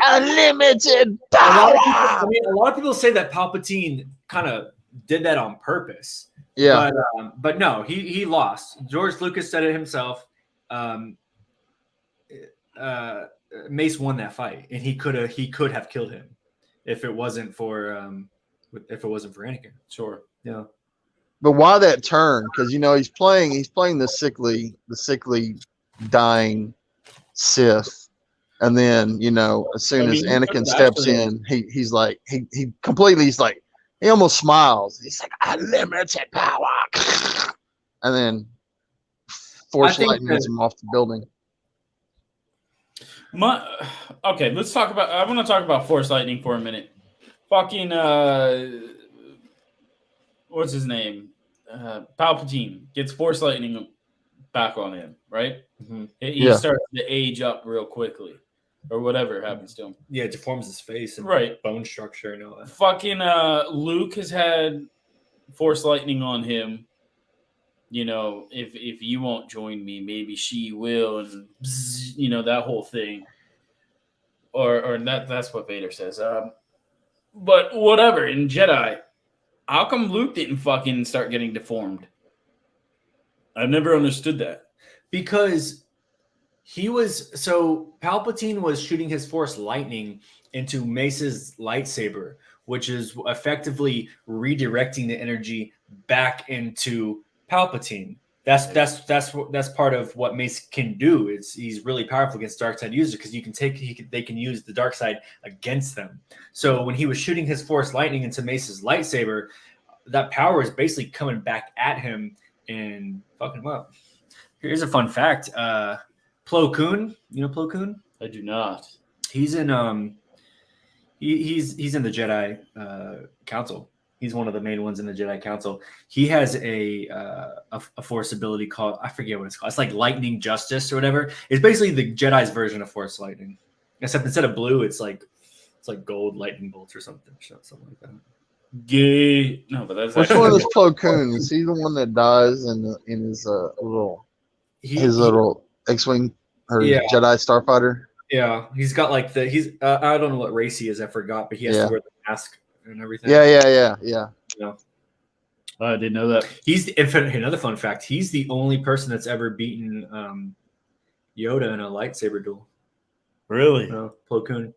Unlimited power. A lot of people say that Palpatine kind of did that on purpose. Yeah, but no, he lost. George Lucas said it himself. Mace won that fight, and he could have killed him if it wasn't for Anakin. Sure. Yeah. but why that turn? Because he's playing the sickly dying Sith, and then as soon as Anakin steps in, he's like he almost smiles. He's like, unlimited power, and then Force lightnings him off the building. Okay, let's talk about. I want to talk about Force lightning for a minute. Fucking what's his name? Palpatine gets Force lightning back on him, right? Mm-hmm. He starts to age up real quickly, or whatever happens to him. Yeah, it deforms his face and bone structure and all that. Fucking Luke has had Force lightning on him. If you won't join me, maybe she will, and that whole thing. Or that's what Vader says. But whatever, in Jedi, how come Luke didn't fucking start getting deformed? I've never understood that. Because Palpatine was shooting his Force lightning into Mace's lightsaber, which is effectively redirecting the energy back into Palpatine. That's part of what Mace can do. He's really powerful against dark side users because they can use the dark side against them. So when he was shooting his Force lightning into Mace's lightsaber, that power is basically coming back at him and fucking him up. Here's a fun fact: Plo Koon, Plo Koon? I do not. He's in he's in the Jedi Council. He's one of the main ones in the Jedi Council. He has a Force ability called, I forget what it's called. It's like Lightning Justice or whatever. It's basically the Jedi's version of Force lightning, except instead of blue, it's like gold lightning bolts or something like that. Gay. No, but that's which one is Plo Koon? Is he the one that dies in his little X-wing or Jedi Starfighter? Yeah, he's got like I don't know what race he is. I forgot, but he has to wear the mask and everything. Yeah. I didn't know that. Another fun fact. He's the only person that's ever beaten Yoda in a lightsaber duel. Really? Plo Koon.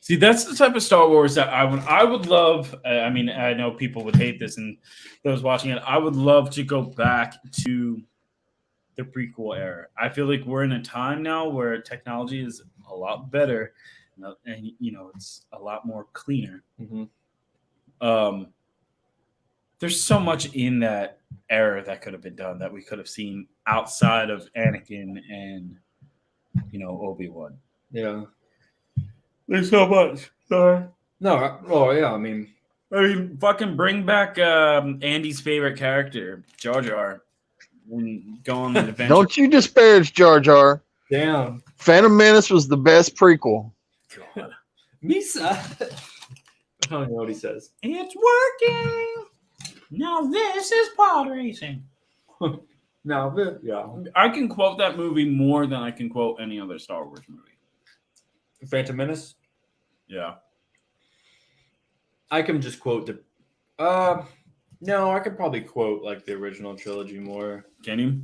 See, that's the type of Star Wars that I would love. I mean, I know people would hate this, and those watching it, I would love to go back to the prequel era. I feel like we're in a time now where technology is a lot better, and it's a lot more cleaner. Mm-hmm. There's so much in that era that could have been done that we could have seen outside of Anakin and Obi-Wan. Yeah. There's so much. Sorry. No. Oh yeah. I mean, fucking bring back Andy's favorite character, Jar Jar, and go on the adventure. Don't you disparage Jar Jar. Damn. Phantom Menace was the best prequel. God. Misa. I don't know what he says. It's working. Now this is pod racing. Yeah. I can quote that movie more than I can quote any other Star Wars movie. Phantom Menace? Yeah. I can just quote no, I could probably quote like the original trilogy more. Can you?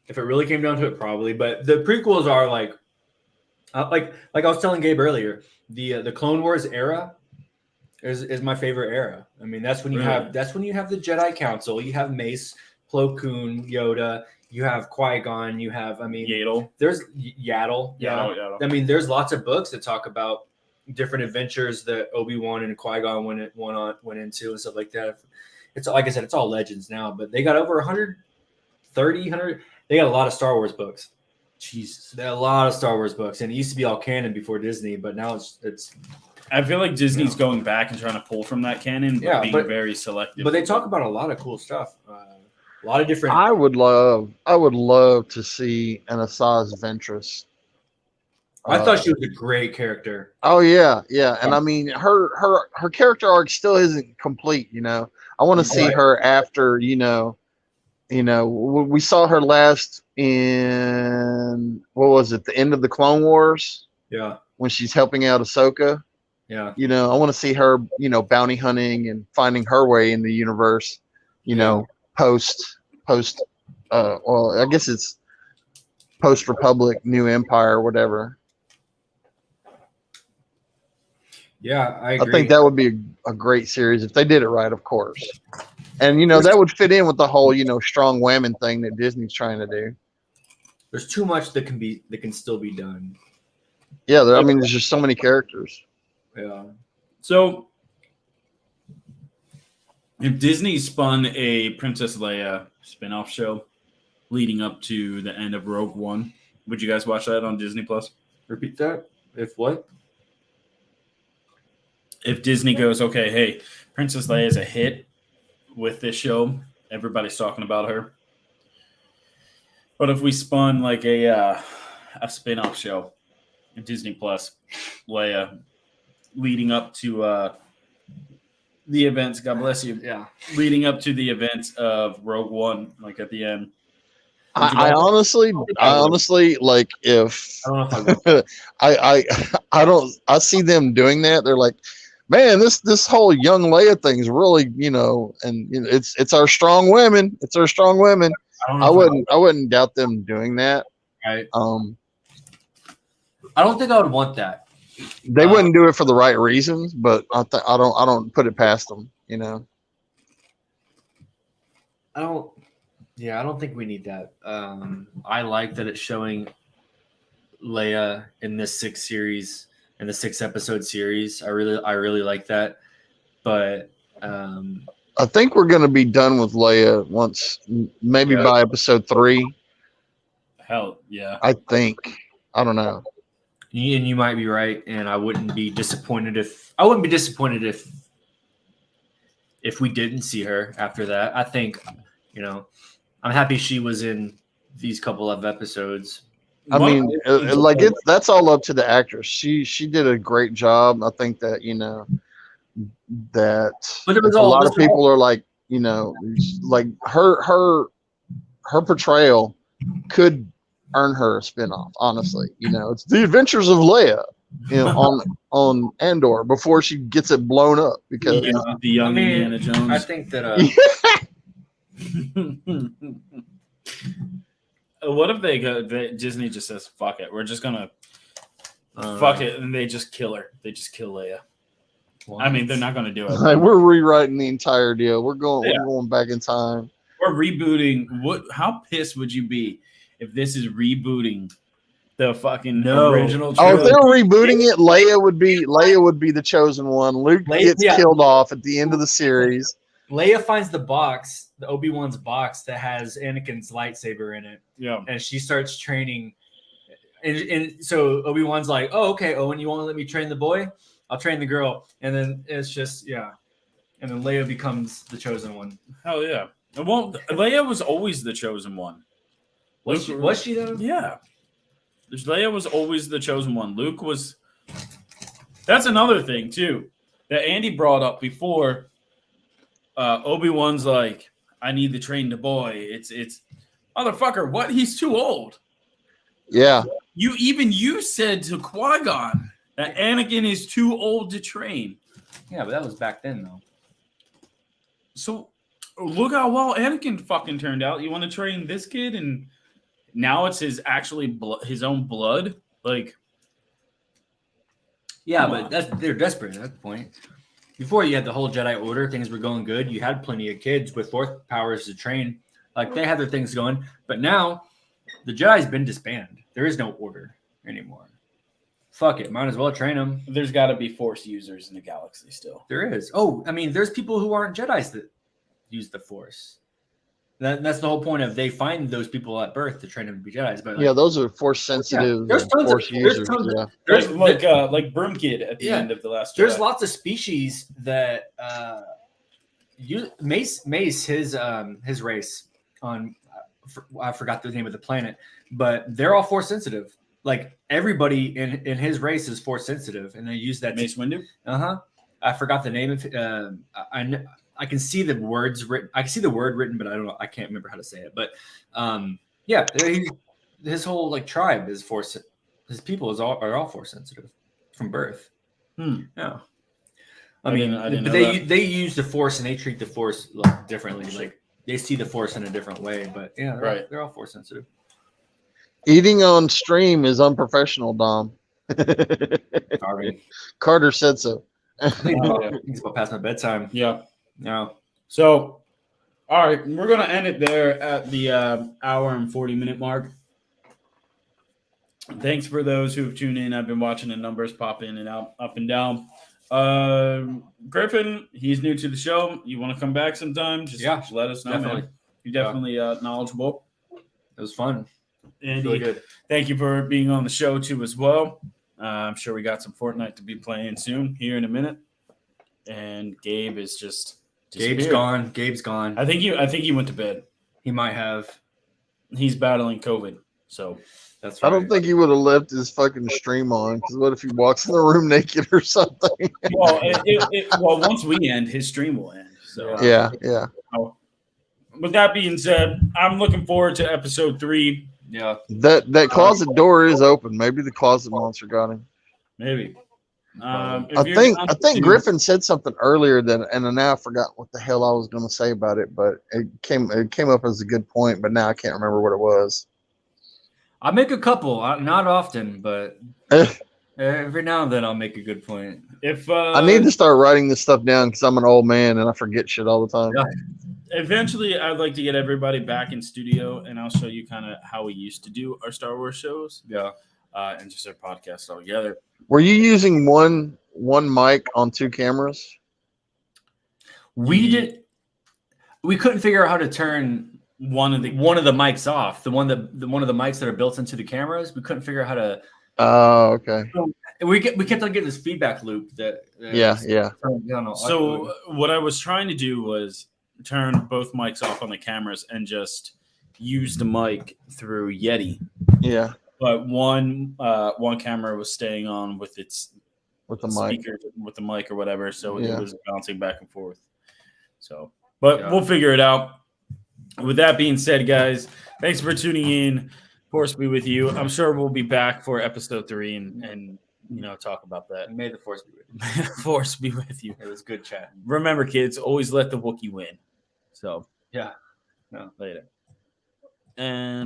If it really came down to it, probably. But the prequels are like I was telling Gabe earlier, the Clone Wars era is my favorite era. I mean, that's when you have the Jedi Council. You have Mace, Plo Koon, Yoda. You have Qui-Gon. You have Yaddle. There's Yaddle. Yeah. Yaddle. I mean, there's lots of books that talk about different adventures that Obi-Wan and Qui-Gon went into and stuff like that. It's like I said, it's all legends now, but they got over 100. They got a lot of Star Wars books. Jesus. They got a lot of Star Wars books, and it used to be all canon before Disney, but now it's. I feel like Disney's going back and trying to pull from that canon, but being very selective. But they talk about a lot of cool stuff. A lot of different. I would love to see an Asajj Ventress. I thought she was a great character. Oh yeah, and I mean her character arc still isn't complete. I want to see her after you know, we saw her last in what was it? The end of the Clone Wars. Yeah. When she's helping out Ahsoka. Yeah. You know, I want to see her, you know, bounty hunting and finding her way in the universe, you know, post well, I guess it's post Republic, New Empire, whatever. Yeah, I agree. I think that would be a great series if they did it right, of course. And, you know, that would fit in with the whole, you know, strong women thing that Disney's trying to do. There's too much that can still be done. Yeah, I mean, there's just so many characters. Yeah. So, if Disney spun a Princess Leia spin-off show leading up to the end of Rogue One, would you guys watch that on Disney Plus? Repeat that. If what? If Disney goes, okay, hey, Princess Leia is a hit with this show, everybody's talking about her. But if we spun like a spin-off show in Disney Plus, Leia leading up to the events, God bless you. Yeah. Leading up to the events of Rogue One, like at the end. I honestly, like if I don't know if I see them doing that. They're like, man, this whole young Leia thing is really, you know, and you know, it's our strong women. It's our strong women. I wouldn't doubt them doing that. Right. I don't think I would want that. They wouldn't do it for the right reasons, but I don't put it past them, you know. I don't think we need that. I like that it's showing Leia in this 6-episode series. I really like that. But I think we're going to be done with Leia once, maybe by episode 3. Hell yeah. I think. I don't know. And you might be right, and I wouldn't be disappointed if we didn't see her after that. I think, you know, I'm happy she was in these couple of episodes. I mean, like that's all up to the actress. She did a great job. I think that, you know, that a lot of people are like, you know, like her portrayal could earn her a spinoff. Honestly, you know, it's the adventures of Leia, you know, on Andor before she gets it blown up because the young Indiana Jones. I think that. What if Disney just says, fuck it, we're just gonna fuck it, and they just kill her. They just kill Leia. What? I mean, they're not gonna do it. Like, we're rewriting the entire deal. We're going back in time. We're rebooting. How pissed would you be if this is rebooting the fucking original trilogy? Oh, if they're rebooting it, Leia would be the chosen one. Luke gets killed off at the end of the series. Leia finds the box, the Obi-Wan's box that has Anakin's lightsaber in it. Yeah. And she starts training. And so Obi-Wan's like, oh, okay, Owen, you want to let me train the boy? I'll train the girl. And then it's just, yeah. And then Leia becomes the chosen one. Hell yeah. Well, Leia was always the chosen one. Was she though? Yeah. Leia was always the chosen one. Luke was. That's another thing, too, that Andy brought up before. Obi-Wan's like, I need to train the boy. It's motherfucker. What? He's too old. Yeah. You said to Qui-Gon that Anakin is too old to train. Yeah, but that was back then, though. So look how well Anakin fucking turned out. You want to train this kid, and now it's his own blood. Like, yeah, but they're desperate at that point. Before you had the whole Jedi Order, things were going good. You had plenty of kids with force powers to train. Like, they had their things going. But now, the Jedi's been disbanded. There is no order anymore. Fuck it. Might as well train them. There's got to be force users in the galaxy still. There is. Oh, I mean, there's people who aren't Jedis that use the force. That's the whole point of they find those people at birth to train them to be Jedis. But like, those are force sensitive force users. There's like Broom Kid at the end of the last. There's lots of species that Mace his race on I forgot the name of the planet, but they're all force sensitive. Like everybody in his race is force sensitive, and they use that Mace Windu. I forgot the name of I can see the words written. I can see the word written, but I don't know. I can't remember how to say it. But his whole like tribe is force. His people are all force sensitive from birth. Yeah. I mean, but they use the force and they treat the force like differently. Like they see the force in a different way. But yeah, they're all force sensitive. Eating on stream is unprofessional, Dom. Carter said so. It's about past my bedtime. Yeah. So, all right, we're gonna end it there at the hour and 40-minute mark. Thanks for those who've tuned in. I've been watching the numbers pop in and out, up and down. Griffin, he's new to the show. You want to come back sometime? Just let us know, definitely. Man. You're definitely knowledgeable. It was fun. And really good. Thank you for being on the show too as well. I'm sure we got some Fortnite to be playing soon here in a minute. And Gabe is just Gabe's gone. I think he went to bed. He might have. He's battling COVID, so that's right. I don't think he would have left his fucking stream on, because what if he walks in the room naked or something? Well, once we end, his stream will end. So yeah. With that being said, I'm looking forward to episode 3. Yeah. That closet door is open. Maybe the closet monster got him. Maybe. I think Griffin said something earlier and now I forgot what the hell I was going to say about it, but it came up as a good point, but now I can't remember what it was. I make a couple, not often, but every now and then I'll make a good point. If I need to start writing this stuff down because I'm an old man and I forget shit all the time. Yeah. Eventually, I'd like to get everybody back in studio, and I'll show you kind of how we used to do our Star Wars shows. Yeah. And just our podcast all together. Were you using one mic on 2 cameras? We couldn't figure out how to turn one of the mics off. One of the mics that are built into the cameras. We couldn't figure out how to. Oh, okay. We kept on getting this feedback loop that. Yeah. So what I was trying to do was turn both mics off on the cameras and just use the mic through Yeti. Yeah. But one camera was staying on with its speaker, with the mic or whatever, so it was bouncing back and forth. So, but we'll figure it out. With that being said, guys, thanks for tuning in. Force be with you. I'm sure we'll be back for episode 3 and talk about that. May the force be with you. May the force be with you. It was good chat. Remember, kids, always let the Wookiee win. So yeah, later. And